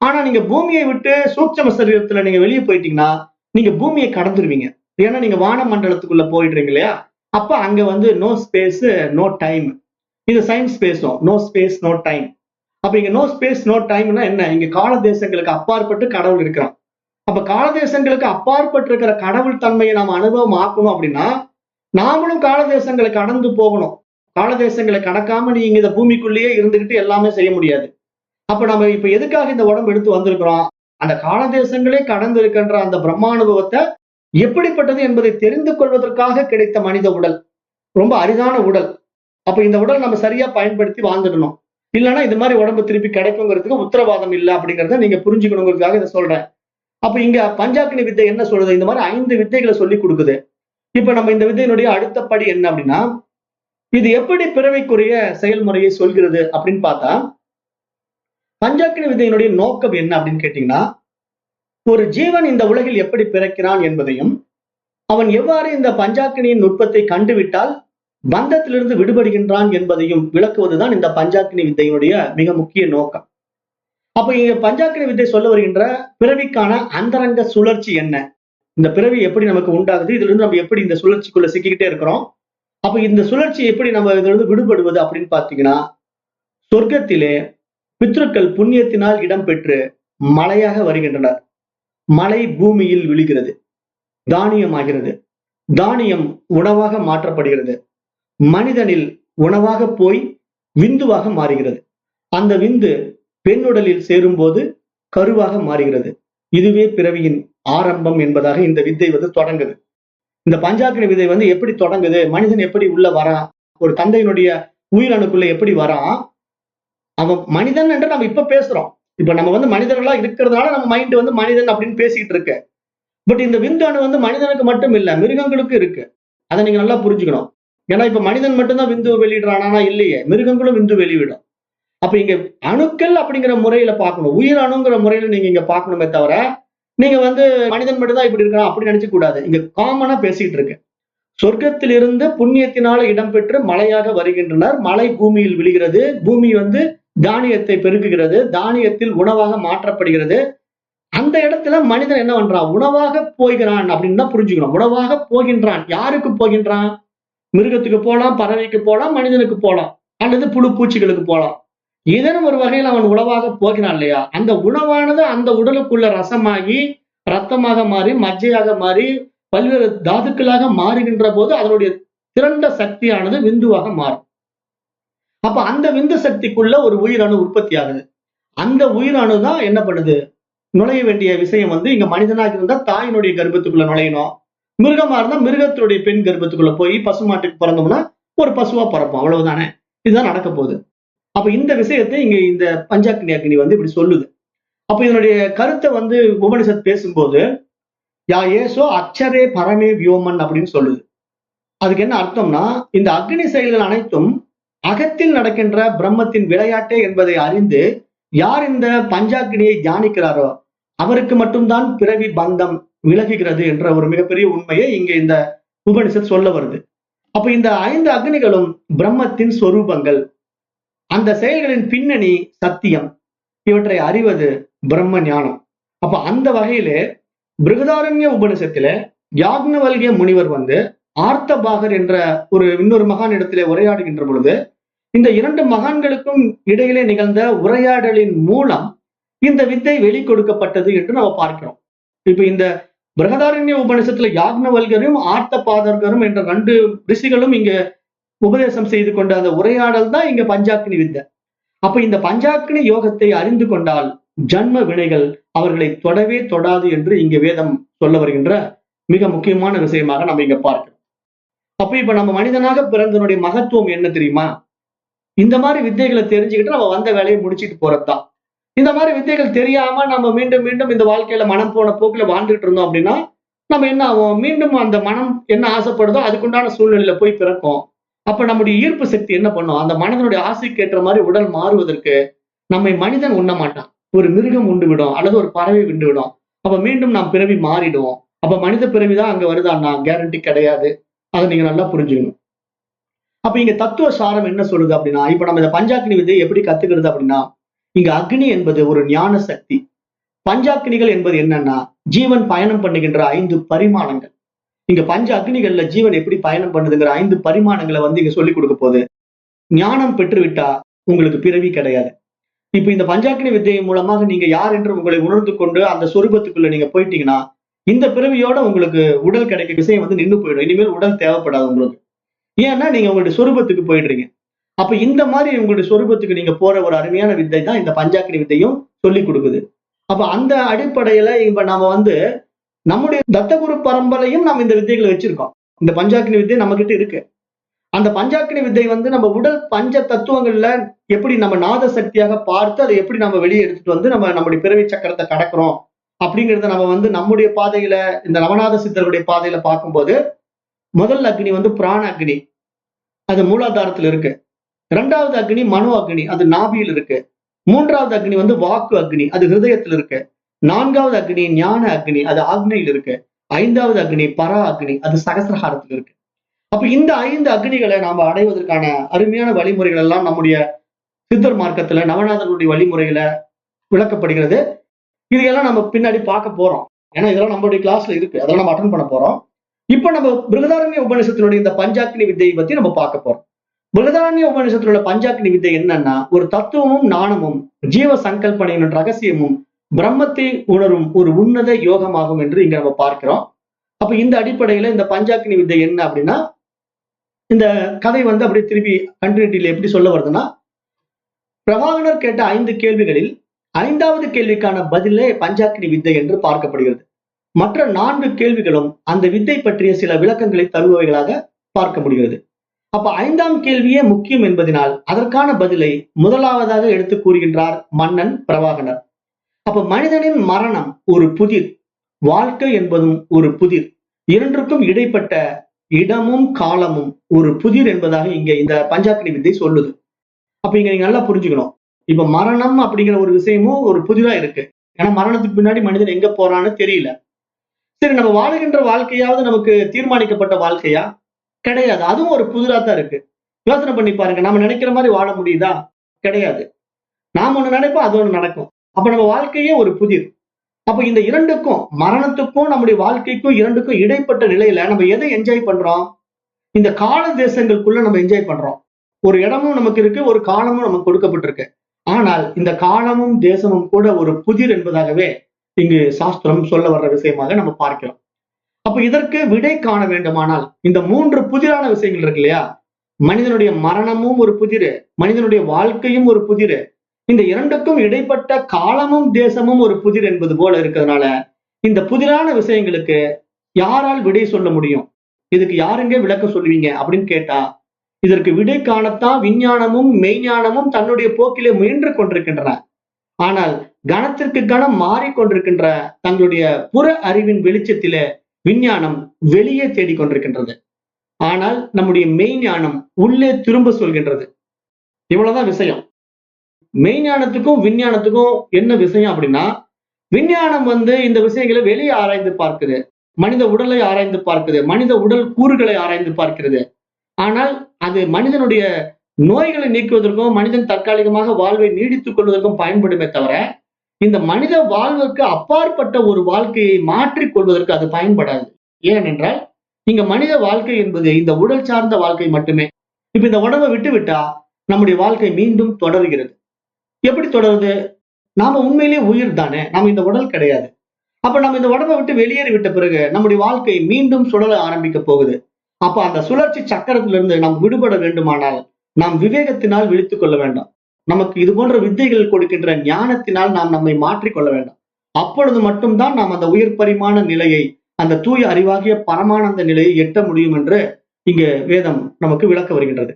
ஆனா நீங்க பூமியை விட்டு சூட்சம சரீரத்துல நீங்க வெளியே போயிட்டீங்கன்னா நீங்க பூமியை கடந்துருவீங்க. ஏன்னா நீங்க வான மண்டலத்துக்குள்ள போயிடுறீங்க இல்லையா? அப்ப அங்க வந்து நோ ஸ்பேஸ் நோ டைம். இது சயின்ஸ் பேசும். No space no time. அப்ப இங்க நோ ஸ்பேஸ் நோ டைம்னா என்ன? இங்க கால தேசங்களுக்கு அப்பாற்பட்டு கடவுள் இருக்கிறான். அப்ப கால தேசங்களுக்கு அப்பாற்பட்டு இருக்கிற கடவுள் தன்மையை நாம அனுபவம் ஆக்கணும் அப்படின்னா நாமளும் கால தேசங்களை கடந்து போகணும். கால தேசங்களை கடக்காம நீங்க இந்த பூமிக்குள்ளேயே இருந்துகிட்டு எல்லாமே செய்ய முடியாது. அப்ப நம்ம இப்ப எதுக்காக இந்த உடம்பு எடுத்து வந்திருக்கிறோம்? அந்த கால தேசங்களே கடந்து இருக்கின்ற அந்த பிரம்மானுபவத்தை எப்படிப்பட்டது என்பதை தெரிந்து கொள்வதற்காக கிடைத்த மனித உடல். ரொம்ப அரிதான உடல். அப்ப இந்த உடல் நம்ம சரியா பயன்படுத்தி வாழ்ந்துடணும். இல்லைன்னா இது மாதிரி உடம்பு திருப்பி கிடைக்குங்கிறதுக்கு உத்தரவாதம் இல்லை அப்படிங்கிறத நீங்க புரிஞ்சுக்கணுங்கிறதுக்காக இதை சொல்றேன். அப்ப இங்க பஞ்சாக்னி வித்தை என்ன சொல்றது? இந்த மாதிரி 5 வித்தைகளை சொல்லி கொடுக்குது. இப்ப நம்ம இந்த வித்தையினுடைய அடுத்த படி என்ன அப்படின்னா, இது எப்படி பிறவிக்குரிய செயல்முறையை சொல்கிறது அப்படின்னு பார்த்தா, பஞ்சாக்னி வித்தையினுடைய நோக்கம் என்ன அப்படின்னு கேட்டீங்கன்னா, ஒரு ஜீவன் இந்த உலகில் எப்படி பிறக்கிறான் என்பதையும், அவன் எவ்வாறு இந்த பஞ்சாக்னியின் நுட்பத்தை கண்டுவிட்டால் பந்தத்திலிருந்து விடுபடுகின்றான் என்பதையும் விளக்குவதுதான் இந்த பஞ்சாக்னி வித்தையினுடைய மிக முக்கிய நோக்கம். அப்ப இங்க பஞ்சாக்னி வித்தை சொல்ல வருகின்ற பிறவிக்கான அந்தரங்க சுழற்சி என்ன? இந்த பிறவி எப்படி நமக்கு உண்டாகுது? இதுல இருந்து நம்ம எப்படி இந்த சுழற்சிக்குள்ள சிக்கிக்கிட்டே இருக்கிறோம்? அப்ப இந்த சுழற்சி எப்படி நம்ம இதுல இருந்து விடுபடுவது அப்படின்னு பாத்தீங்கன்னா, சொர்க்கத்திலே பித்ருக்கள் புண்ணியத்தினால் இடம்பெற்று மழையாக வருகின்றனர். மழை பூமியில் விழுகிறது, தானியமாகிறது. தானியம் உணவாக மாற்றப்படுகிறது. மனிதனில் உணவாக போய் விந்துவாக மாறுகிறது. அந்த விந்து பெண்ணுடலில் சேரும்போது கருவாக மாறுகிறது. இதுவே பிறவியின் ஆரம்பம் என்பதாக இந்த வித்தை வந்து தொடங்குது. இந்த பஞ்சாக்னி விதை வந்து எப்படி தொடங்குது? மனிதன் எப்படி உள்ள வரான்? ஒரு தந்தையினுடைய உயிரணுக்குள்ள எப்படி வரான்? அவன் மனிதன் என்று நம்ம இப்ப பேசுறோம். இப்ப நம்ம வந்து மனிதர்களா இருக்கிறதுனால நம்ம மைண்ட் வந்து மனிதன் அப்படின்னு பேசிக்கிட்டு இருக்கு. பட் இந்த விந்தணு வந்து மனிதனுக்கு மட்டும் இல்ல, மிருகங்களுக்கும் இருக்கு. அதை நீங்க நல்லா புரிஞ்சுக்கணும். ஏன்னா இப்ப மனிதன் மட்டும்தான் விந்து வெளியிடுறானா? இல்லையே, மிருகங்களும் விந்து வெளியிடும். அப்ப இங்க அணுக்கள் அப்படிங்கிற முறையில பார்க்கணும். உயிர் அணுங்கிற முறையில நீங்க இங்க பார்க்கணுமே தவிர, நீங்க வந்து மனிதன் மட்டும்தான் இப்படி இருக்கிறான் அப்படி நினைச்சு கூடாது. இங்க காமனா பேசிட்டு இருக்கு. சொர்க்கத்திலிருந்து புண்ணியத்தினால இடம்பெற்று மழையாக வருகின்றனர். மழை பூமியில் விழுகிறது. பூமி வந்து தானியத்தை பெருக்குகிறது. தானியத்தில் உணவாக மாற்றப்படுகிறது. அந்த இடத்துல மனிதன் என்ன பண்றான்? உணவாக போகிறான் அப்படின்னு தான் புரிஞ்சுக்கணும். உணவாக போகின்றான். யாருக்கு போகின்றான்? மிருகத்துக்கு போலாம், பறவைக்கு போலாம், மனிதனுக்கு போலாம், அல்லது புழு பூச்சிகளுக்கு போலாம். ஏதேனும் ஒரு வகையில் அவன் உணவாக போகிறான் இல்லையா? அந்த உணவானது அந்த உடலுக்குள்ள ரசமாகி ரத்தமாக மாறி மஜ்ஜையாக மாறி பல்வேறு தாதுக்களாக மாறுகின்ற போது அதனுடைய திரண்ட சக்தியானது விந்துவாக மாறும். அப்ப அந்த விந்து சக்திக்குள்ள ஒரு உயிரணு உற்பத்தி ஆகுது. அந்த உயிரணு தான் என்ன பண்ணுது? நுழைய வேண்டிய விஷயம் வந்து இங்க மனிதனாக இருந்தா தாயினுடைய கர்ப்பத்துக்குள்ள நுழையணும். மிருகமா இருந்தா மிருகத்துடைய பெண் கர்ப்பத்துக்குள்ள போய் பசுமாட்டுக்கு பிறந்தோம்னா ஒரு பசுவா பிறப்போம். அவ்வளவுதானே? இதுதான் நடக்க போகுது. அப்ப இந்த விஷயத்தை இங்க இந்த பஞ்சாக்னி அக்னி வந்து இப்படி சொல்லுது. அப்ப இதனுடைய கருத்தை வந்து உபனிஷத் பேசும்போது யா ஏசோ அக்ஷரே பரமே வியோமன் அப்படின்னு சொல்லுது. அதுக்கு என்ன அர்த்தம்னா, இந்த அக்னி செயல்கள் அனைத்தும் அகத்தில் நடக்கின்ற பிரம்மத்தின் விளையாட்டே என்பதை அறிந்து யார் இந்த பஞ்சாக்னியை தியானிக்கிறாரோ அவருக்கு மட்டும்தான் பிறவி பந்தம் விலகுகிறது என்ற ஒரு மிகப்பெரிய உண்மையை இங்க இந்த உபனிஷத் சொல்ல வருது. அப்ப இந்த 5 அக்னிகளும் பிரம்மத்தின் சொரூபங்கள். அந்த செயல்களின் பின்னணி சத்தியம். இவற்றை அறிவது பிரம்ம ஞானம். அப்ப அந்த வகையிலே பிருகதாரண்ய உபனிஷத்திலே யாக்ஞவல்கிய முனிவர் வந்து ஆர்த்தபாகர் என்ற ஒரு இன்னொரு மகான் இடத்திலே உரையாடுகின்ற பொழுது இந்த 2 மகான்களுக்கும் இடையிலே நிகழ்ந்த உரையாடலின் மூலம் இந்த வித்தை வெளிக்கொடுக்கப்பட்டது என்று நம்ம பார்க்கிறோம். இப்ப இந்த பிரகதாரண்ய உபநிஷத்துல யாக்ஞவல்கரும் ஆர்த்தபாதர்கரும் என்ற 2 ரிஷிகளும் இங்க உபதேசம் செய்து கொண்ட அந்த உரையாடல் தான் இங்க பஞ்சாக்னி வித்தை. அப்ப இந்த பஞ்சாக்னி யோகத்தை அறிந்து கொண்டால் ஜன்ம வினைகள் அவர்களை தொடவே தொடாது என்று இங்க வேதம் சொல்ல வருகின்ற மிக முக்கியமான விஷயமாக நம்ம இங்க பார்க்கிறோம். அப்ப இப்ப நம்ம மனிதனாக பிறந்தனுடைய மகத்துவம் என்ன தெரியுமா? இந்த மாதிரி வித்தைகளை தெரிஞ்சுக்கிட்டு நம்ம வந்த வேலையை முடிச்சிட்டு போறதுதான். இந்த மாதிரி வித்தைகள் தெரியாம நம்ம மீண்டும் மீண்டும் இந்த வாழ்க்கையில மனம் போன போக்குல வாழ்ந்துட்டு இருந்தோம் அப்படின்னா நம்ம என்ன ஆகும்? மீண்டும் அந்த மனம் என்ன ஆசைப்படுதோ அதுக்குண்டான சூழ்நிலையில போய் பிறக்கும். அப்ப நம்முடைய ஈர்ப்பு சக்தி என்ன பண்ணும்? அந்த மனதனுடைய ஆசைக்கு ஏற்ற மாதிரி உடல் மாறுவதற்கு நம்மை மனிதன் உண்ண மாட்டான், ஒரு மிருகம் உண்டு விடும் அல்லது ஒரு பறவை உண்டு விடும். அப்ப மீண்டும் நாம் பிறவி மாறிடுவோம். அப்ப மனித பிறவிதான் அங்க வருதான்னா கேரண்டி கிடையாது. அதை நீங்க நல்லா புரிஞ்சுக்கணும். அப்ப இங்க தத்துவ சாரம் என்ன சொல்லுது அப்படின்னா, இப்ப நம்ம இந்த பஞ்சாக்னி விதையை எப்படி கத்துக்கிறது அப்படின்னா, இங்க அக்னி என்பது ஒரு ஞான சக்தி. பஞ்சாக்னிகள் என்பது என்னன்னா ஜீவன் பயணம் பண்ணுகின்ற 5 பரிமாணங்கள். இங்க பஞ்ச அக்னிகள்ல ஜீவன் எப்படி பயணம் பண்ணுதுங்கிற 5 பரிமாணங்களை வந்து இங்க சொல்லிக் கொடுக்க போகுது. ஞானம் பெற்றுவிட்டா உங்களுக்கு பிறவி கிடையாது. இப்ப இந்த பஞ்சாக்னி வித்தையை மூலமாக நீங்க யார் என்று உங்களை உணர்ந்து கொண்டு அந்த சொரூபத்துக்குள்ள நீங்க போயிட்டீங்கன்னா இந்த பிறவியோட உங்களுக்கு உடல் கிடைக்க விஷயம் வந்து நின்று போயிடும். இனிமேல் உடல் தேவைப்படாது உங்களுக்கு. ஏன்னா நீங்க உங்களுடைய சொரூபத்துக்கு போயிடுறீங்க. அப்ப இந்த மாதிரி உங்களுடைய சொரூபத்துக்கு நீங்க போற ஒரு அருமையான வித்தை தான் இந்த பஞ்சாக்னி வித்தையும் சொல்லி கொடுக்குது. அப்ப அந்த அடிப்படையில இப்ப நாம வந்து நம்முடைய தத்தகுரு பரம்பரையும் நம்ம இந்த வித்தைகளை வச்சிருக்கோம். இந்த பஞ்சாக்னி வித்தை நம்ம கிட்ட இருக்கு. அந்த பஞ்சாக்னி வித்தை வந்து நம்ம உடல் பஞ்ச தத்துவங்கள்ல எப்படி நம்ம நாத சக்தியாக பார்த்து அதை எப்படி நம்ம வெளியே எடுத்துட்டு வந்து நம்முடைய பிறவி சக்கரத்தை கடக்கிறோம் அப்படிங்கிறத நம்ம வந்து நம்முடைய பாதையில இந்த நவநாத சித்தர்களுடைய பாதையில பார்க்கும்போது முதல் அக்னி வந்து பிராண அக்னி, அது மூலாதாரத்துல இருக்கு. 2வது அக்னி மனோ அக்னி, அது நாபியில் இருக்கு. 3வது அக்னி வந்து வாக்கு அக்னி, அது ஹிருதயத்தில் இருக்கு. 4வது அக்னி ஞான அக்னி, அது ஆக்னையில் இருக்கு. 5வது அக்னி பரா அக்னி, அது சகசிரஹாரத்தில் இருக்கு. அப்ப இந்த 5 அக்னிகளை நாம அடைவதற்கான அருமையான வழிமுறைகள் எல்லாம் நம்முடைய சித்தர் மார்க்கத்துல நவநாதர்களுடைய வழிமுறைகளை விளக்கப்படுகிறது. இதையெல்லாம் நம்ம பின்னாடி பார்க்க போறோம். ஏன்னா இதெல்லாம் நம்மளுடைய கிளாஸ்ல இருக்கு, அதெல்லாம் நம்ம அட்டன் பண்ண போறோம். இப்ப நம்ம பிருகதாரண்ய உபநிஷத்தினுடைய இந்த பஞ்சாக்னி வித்தையை பத்தி நம்ம பார்க்க போறோம். பிருகதாரண்ய உபநிஷத்துல உள்ள பஞ்சாக்னி வித்தை என்னன்னா ஒரு தத்துவமும் ஞானமும் ஜீவ சங்கல்பனையின் ரகசியமும் பிரம்மத்தை உணரும் ஒரு உன்னத யோகமாகும் என்று இங்க நம்ம பார்க்கிறோம். அப்ப இந்த அடிப்படையில இந்த பஞ்சாக்னி வித்தை என்ன அப்படின்னா, இந்த கதை வந்து அப்படியே திருப்பி கண்டினியூட்டில எப்படி சொல்ல வருதுன்னா, பிரபாகரர் கேட்ட 5 கேள்விகளில் 5வது கேள்விக்கான பதிலே பஞ்சாக்னி வித்தை என்று பார்க்கப்படுகிறது. மற்ற 4 கேள்விகளும் அந்த வித்தை பற்றிய சில விளக்கங்களை தருபவைகளாக பார்க்க முடிகிறது. அப்ப 5ஆம் கேள்வியே முக்கியம் என்பதனால் அதற்கான பதிலை முதலாவதாக எடுத்து கூறுகின்றார் மன்னன் பிரபாகரர். அப்ப மனிதனின் மரணம் ஒரு புதிர், வாழ்க்கை என்பதும் ஒரு புதிர், இரண்டுக்கும் இடைப்பட்ட இடமும் காலமும் ஒரு புதிர் என்பதாக இங்க இந்த பஞ்சாக்னி வித்தை சொல்லுது. அப்ப இங்க நீங்க நல்லா புரிஞ்சுக்கணும். இப்ப மரணம் அப்படிங்கிற ஒரு விஷயமும் ஒரு புதிரா இருக்கு. ஏன்னா மரணத்துக்கு பின்னாடி மனிதன் எங்க போறான்னு தெரியல. சரி, நம்ம வாழுகின்ற வாழ்க்கையாவது நமக்கு தீர்மானிக்கப்பட்ட வாழ்க்கையா? கிடையாது. அதுவும் ஒரு புதிரா தான் இருக்கு. யோசனை பண்ணி பாருங்க, நாம நினைக்கிற மாதிரி வாழ முடியுதா? கிடையாது. நாம ஒண்ணு நினைப்போம், அது ஒண்ணு நடக்கும். அப்ப நம்ம வாழ்க்கையே ஒரு புதிர். அப்ப இந்த இரண்டுக்கும், மரணத்துக்கும் நம்முடைய வாழ்க்கைக்கும் இரண்டுக்கும் இடைப்பட்ட நிலையில நம்ம எதை என்ஜாய் பண்றோம்? இந்த கால தேசங்களுக்குள்ள நம்ம என்ஜாய் பண்றோம். ஒரு இடமும் நமக்கு இருக்கு, ஒரு காலமும் நமக்கு கொடுக்கப்பட்டிருக்கு. ஆனால் இந்த காலமும் தேசமும் கூட ஒரு புதிர் என்பதாகவே இங்கு சாஸ்திரம் சொல்ல வர்ற விஷயமாக நம்ம பார்க்கிறோம். அப்ப இதற்கு விடை காண வேண்டுமானால் இந்த 3 புதிரான விஷயங்கள் இருக்கு இல்லையா? மனிதனுடைய மரணமும் ஒரு புதிரு, மனிதனுடைய வாழ்க்கையும் ஒரு புதிரு, இந்த இரண்டுக்கும் இடைப்பட்ட காலமும் தேசமும் ஒரு புதிர் என்பது போல இருக்கிறதுனால இந்த புதிரான விஷயங்களுக்கு யாரால் விடை சொல்ல முடியும்? இதுக்கு யாருங்க விளக்கம் சொல்லுவீங்க அப்படின்னு கேட்டா, இதற்கு விடை காணத்தான் விஞ்ஞானமும் மெய்ஞானமும் தன்னுடைய போக்கிலே முயன்று கொண்டிருக்கின்றன. ஆனால் கணத்திற்கு கணம் மாறிக்கொண்டிருக்கின்ற தங்களுடைய புற அறிவின் வெளிச்சத்திலே விஞ்ஞானம் வெளியே தேடிக்கொண்டிருக்கின்றது. ஆனால் நம்முடைய மெய்ஞானம் உள்ளே திரும்ப சொல்கின்றது. இவ்வளவுதான் விஷயம். மெய்ஞானத்துக்கும் விஞ்ஞானத்துக்கும் என்ன விஷயம் அப்படின்னா, விஞ்ஞானம் வந்து இந்த விஷயங்களை வெளியே ஆராய்ந்து பார்க்குது, மனித உடலை ஆராய்ந்து பார்க்குது, மனித உடல் கூறுகளை ஆராய்ந்து பார்க்கிறது. ஆனால் அது மனிதனுடைய நோய்களை நீக்குவதற்கும் மனிதன் தற்காலிகமாக வாழ்வை நீடித்துக் கொள்வதற்கும் பயன்படுமே தவிர இந்த மனித வாழ்வுக்கு அப்பாற்பட்ட ஒரு வாழ்க்கையை மாற்றிக் கொள்வதற்கு அது பயன்படாது. ஏனென்றால் இங்க மனித வாழ்க்கை என்பது இந்த உடல் சார்ந்த வாழ்க்கை மட்டுமே. இப்ப இந்த உடம்பை விட்டு விட்டா நம்முடைய வாழ்க்கை மீண்டும் தொடர்கிறது. எப்படி தொடருது? நாம உண்மையிலேயே உயிர் தானே, நாம இந்த உடல் கிடையாது. அப்ப நம்ம இந்த உடம்பை விட்டு வெளியேறி விட்ட பிறகு நம்முடைய வாழ்க்கை மீண்டும் சுழல ஆரம்பிக்க போகுது. அப்ப அந்த சுழற்சி சக்கரத்திலிருந்து நாம் விடுபட வேண்டுமானால் நாம் விவேகத்தினால் விழித்துக் கொள்ள வேண்டும். நமக்கு இது போன்ற வித்தைகள் கொடுக்கின்ற ஞானத்தினால் நாம் நம்மை மாற்றிக்கொள்ள வேண்டும். அப்பொழுது மட்டும்தான் நாம் அந்த உயர் பரிமாண நிலையை, அந்த தூய அறிவாகிய பரமானந்த நிலையை எட்ட முடியும் என்று இங்க வேதம் நமக்கு விளக்க வருகின்றது.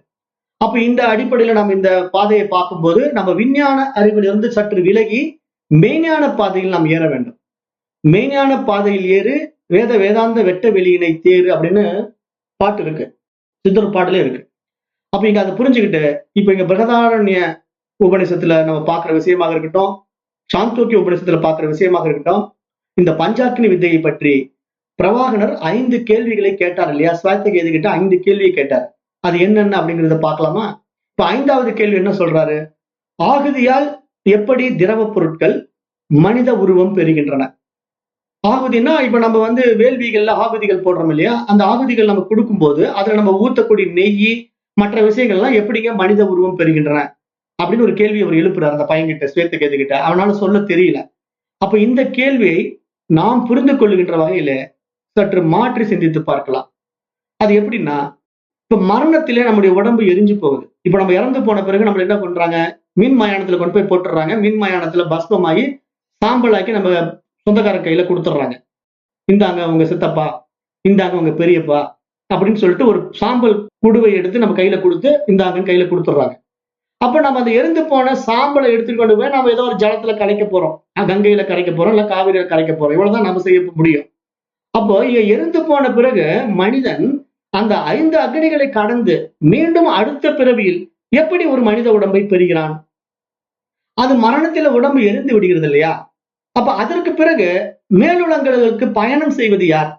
அப்ப இந்த அடிப்படையில நம்ம இந்த பாதையை பார்க்கும்போது நம்ம விஞ்ஞான அறிவிலிருந்து சற்று விலகி மெய்ஞான பாதையில் நாம் ஏற வேண்டும். மெய்ஞான பாதையில் ஏறு, வேத வேதாந்த வெட்ட வெளியினை தேறு அப்படின்னு பாட்டு இருக்கு, சித்தர் பாடலே இருக்கு. அப்ப இங்க அதை புரிஞ்சுக்கிட்டு இப்ப இங்க பிரகதாரண்ய உபநிஷத்துல நம்ம பார்க்கிற விஷயமாக இருக்கட்டும், சாந்தோக்கிய உபநிஷத்துல பார்க்கிற விஷயமாக இருக்கட்டும், இந்த பஞ்சாக்னி வித்தையை பற்றி பிரவாகனர் 5 கேள்விகளை கேட்டார் இல்லையா? ஸ்வேதகேது கிட்ட 5 கேள்வியை கேட்டார். அது என்னென்ன அப்படிங்கிறத பார்க்கலாமா? இப்ப 5வது கேள்வி என்ன சொல்றாரு? ஆகுதியால் எப்படி திரவ பொருட்கள் மனித உருவம் பெறுகின்றன? ஆகுதினா இப்ப நம்ம வேள்விகள்ல ஆகுதிகள் போடுறோம் இல்லையா? அந்த ஆகுதிகள் நம்ம கொடுக்கும்போது அதுல நம்ம ஊத்தக்கூடிய நெய் மற்ற விஷயங்கள்லாம் எப்படிங்க மனித உருவம் பெறுகின்றன அப்படின்னு ஒரு கேள்வி அவர் எழுப்புறாரு அந்த பையன்கிட்ட, ஸ்வேதகேது கிட்ட. அவனால சொல்ல தெரியல. அப்ப இந்த கேள்வியை நாம் புரிந்து கொள்ளுகின்ற வகையில சற்று மாற்றி சிந்தித்து பார்க்கலாம். அது எப்படின்னா, இப்ப மரணத்திலே நம்முடைய உடம்பு எரிஞ்சு போகுது. இப்ப நம்ம இறந்து போன பிறகு நம்ம என்ன பண்றாங்க? மின் மயானத்துல கொண்டு போய் போட்டுறாங்க. மின் மயானத்துல பஸ்பமாகி சாம்பலாக்கி நம்ம சொந்தக்கார கையில கொடுத்துட்றாங்க. இந்தாங்க உங்க சித்தப்பா, இந்தாங்க உங்க பெரியப்பா அப்படின்னு சொல்லிட்டு ஒரு சாம்பல் குடுவை எடுத்து நம்ம கையில கொடுத்து இந்தாங்கன்னு கையில கொடுத்துட்றாங்க. அப்ப நம்ம அந்த எரிந்து போன சாம்பலை எடுத்துட்டு கொண்டு போய் நம்ம ஏதோ ஒரு ஜலத்துல கரைக்க போறோம், கங்கையில கரைக்க போறோம், இல்ல காவிரியில கரைக்க போறோம். இவ்வளவுதான் நம்ம செய்ய முடியும். அப்போ இங்க எரிந்து போன பிறகு மனிதன் அந்த 5 அக்னிகளை கடந்து மீண்டும் அடுத்த பிறவியில் எப்படி ஒரு மனித உடம்பை பெறுகிறான்? அது மரணத்தில உடம்பு எரிந்து விடுகிறது இல்லையா? அப்ப அதற்கு பிறகு மேலுலங்களுக்கு பயணம் செய்வது யார்?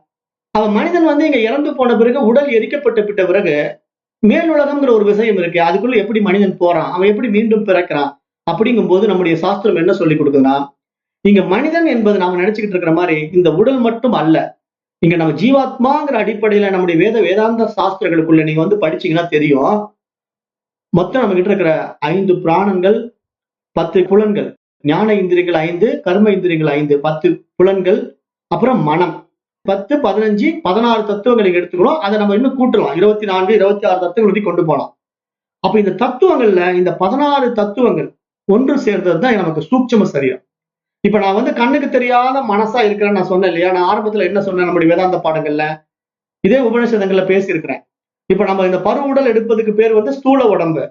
அவன் மனிதன் இங்க இறந்து போன பிறகு உடல் எரிக்கப்பட்ட பிறகு மேலுலகம்ங்கிற ஒரு விஷயம் இருக்கு. அதுக்குள்ள எப்படி மனிதன் போறான்? அவன் எப்படி மீண்டும் பிறக்கிறான்? அப்படிங்கும் போது நம்முடைய சாஸ்திரம் என்ன சொல்லி கொடுக்குதுன்னா, இங்க மனிதன் என்பது நாம நினைச்சுக்கிட்டு இருக்கிற மாதிரி இந்த உடல் மட்டும் அல்ல. இங்க நம்ம ஜீவாத்மாங்கிற அடிப்படையில நம்முடைய வேதாந்த சாஸ்திரங்களுக்குள்ள நீங்க படிச்சீங்கன்னா தெரியும். மொத்தம் நம்ம கிட்ட இருக்கிற 5 பிராணங்கள், 10 புலன்கள், ஞான இந்திரியங்கள் 5, கர்ம இந்திரியங்கள் 5, 10 புலன்கள், அப்புறம் மனம் 10, 15, 16 தத்துவங்களை எடுத்துக்கிறோம். அதை நம்ம இன்னும் கூட்டலாம். 24, 26 தத்துவங்களை கொண்டு போகலாம். அப்ப இந்த தத்துவங்கள்ல இந்த 16 தத்துவங்கள் ஒன்று சேர்ந்ததுதான் நமக்கு சூட்சும சரீரம். இப்ப நான் கண்ணுக்கு தெரியாத மனசா இருக்கிறேன்னு நான் சொன்னேன் இல்லையா? நான் ஆரம்பத்துல என்ன சொன்னேன்? நம்முடைய வேதாந்த பாடங்கள்ல இதே உபநிஷதங்கள்ல பேசியிருக்கிறேன். இப்ப நம்ம இந்த பருவுடல் எடுப்பதுக்கு பேர் ஸ்தூல உடம்பு.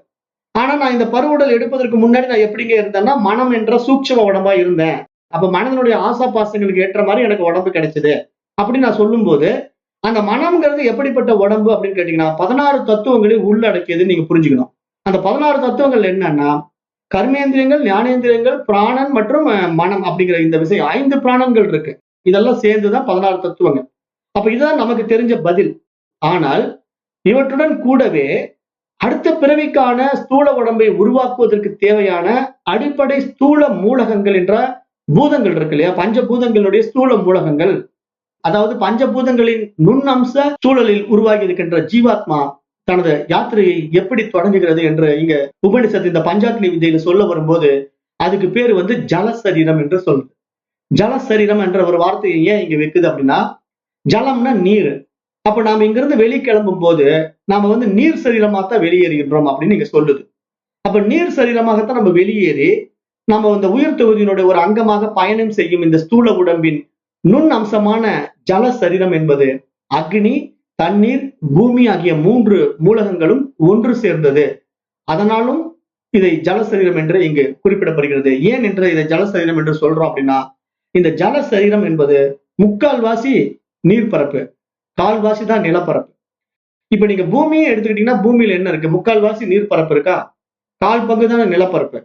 ஆனா நான் இந்த பருவுடல் எடுப்பதற்கு முன்னாடி நான் எப்படிங்க இருந்தேன்னா மனம் என்ற சூட்சும உடம்பா இருந்தேன். அப்ப மனதனுடைய ஆசா பாசங்களுக்கு ஏற்ற மாதிரி எனக்கு உடம்பு கிடைச்சது அப்படின்னு நான் சொல்லும் போது, அந்த மனம்ங்கிறது எப்படிப்பட்ட உடம்பு அப்படின்னு கேட்டீங்கன்னா 16 தத்துவங்களை உள்ளடக்கியதுன்னு நீங்க புரிஞ்சுக்கணும். அந்த 16 தத்துவங்கள் என்னன்னா கர்மேந்திரியங்கள், ஞானேந்திரியங்கள், பிராணன் மற்றும் மனம் அப்படிங்கிற இந்த விஷயம் 5 பிராணன்கள் இருக்கு. இதெல்லாம் சேர்ந்துதான் 16 தத்துவங்கள். அப்ப இதுதான் நமக்கு தெரிஞ்ச பதில். ஆனால் இவற்றுடன் கூடவே அடுத்த பிறவிக்கான ஸ்தூல உடம்பை உருவாக்குவதற்கு தேவையான அடிப்படை ஸ்தூல மூலகங்கள் என்ற பூதங்கள் இருக்கு இல்லையா? பஞ்சபூதங்களுடைய ஸ்தூல மூலகங்கள், அதாவது பஞ்சபூதங்களின் நுண்ணம்ச சூழலில் உருவாகி இருக்கின்ற ஜீவாத்மா தனது யாத்திரையை எப்படி தொடங்குகிறது என்று இங்க உபனிஷத்து இந்த பஞ்சாக்னி வித்தையில சொல்ல வரும்போது அதுக்கு பேரு ஜலசரீரம் என்று சொல்லுது. ஜலசரீரம் என்ற ஒரு வார்த்தையை ஏன் இங்க வைக்குது அப்படின்னா, ஜலம்னா நீர். அப்ப நாம இங்கிருந்து வெளியே கிளம்பும் போது நாம நீர் சரீரமாகத்தான் வெளியேறுகின்றோம் அப்படின்னு இங்க சொல்லுது. அப்ப நீர் சரீரமாகத்தான் நம்ம வெளியேறி நம்ம உயிர் தொகுதியினுடைய ஒரு அங்கமாக பயணம் செய்யும் இந்த ஸ்தூல உடம்பின் நுண் அம்சமான ஜல சரீரம் என்பது அக்னி, தண்ணீர், பூமி ஆகிய 3 மூலகங்களும் ஒன்று சேர்ந்தது. அதனாலும் இதை ஜலசரீரம் என்று இங்கு குறிப்பிடப்படுகிறது. ஏன் என்று இதை ஜலசரீரம் என்று சொல்றோம் அப்படின்னா, இந்த ஜலசரீரம் என்பது 3/4 நீர்பரப்பு, 1/4 தான் நிலப்பரப்பு. இப்ப நீங்க பூமியை எடுத்துக்கிட்டீங்கன்னா பூமியில என்ன இருக்கு? 3/4 நீர்பரப்பு இருக்கா, 1/4 பங்கு தான் நிலப்பரப்பு.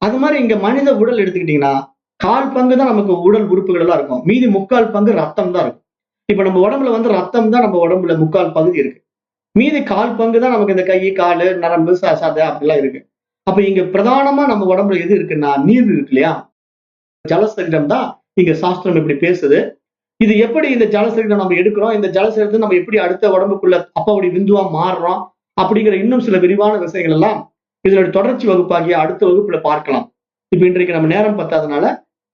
அது மாதிரி இங்க மனித உடல் எடுத்துக்கிட்டீங்கன்னா 1/4 பங்கு தான் நமக்கு உடல் உறுப்புகள் எல்லாம் இருக்கும். மீதி 3/4 பங்கு ரத்தம் தான் இருக்கும். இப்ப நம்ம உடம்புல ரத்தம் தான் நம்ம உடம்புல 3/4 பகுதி இருக்கு. மீதி 1/4 பங்கு தான் நமக்கு இந்த கை, காலு, நரம்பு, சதை அப்படிலாம் இருக்கு. அப்ப இங்க பிரதானமா நம்ம உடம்புல எது இருக்குன்னா நீர் இருக்கு இல்லையா? ஜலசரீரம் தான் இங்க சாஸ்திரம் இப்படி பேசுது. இது எப்படி இந்த ஜலசரீரம் நம்ம எடுக்கிறோம், இந்த ஜலசரீரத்தை நம்ம எப்படி அடுத்த உடம்புக்குள்ள அப்படி விந்துவா மாறுறோம் அப்படிங்கிற இன்னும் சில விரிவான விஷயங்கள் எல்லாம் இதனுடைய தொடர்ச்சி வகுப்பாகிய அடுத்த வகுப்புல பார்க்கலாம். இப்ப இன்றைக்கு நம்ம நேரம் பத்தாதனால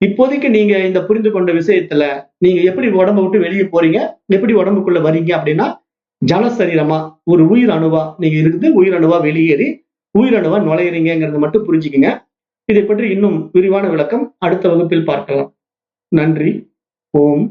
இப்போதைக்கு நீங்க இந்த புரிந்து கொண்ட விஷயத்துல நீங்க எப்படி உடம்ப விட்டு வெளியே போறீங்க, எப்படி உடம்புக்குள்ள வரீங்க அப்படின்னா, ஜனசரீரமா ஒரு உயிர் அணுவா நீங்க இருக்குது, உயிர் அணுவா வெளியேறி உயிர் அணுவா நுழையிறீங்கிறத மட்டும் புரிஞ்சுக்குங்க. இதை பற்றி இன்னும் விரிவான விளக்கம் அடுத்த வகுப்பில் பார்க்கலாம். நன்றி. ஓம்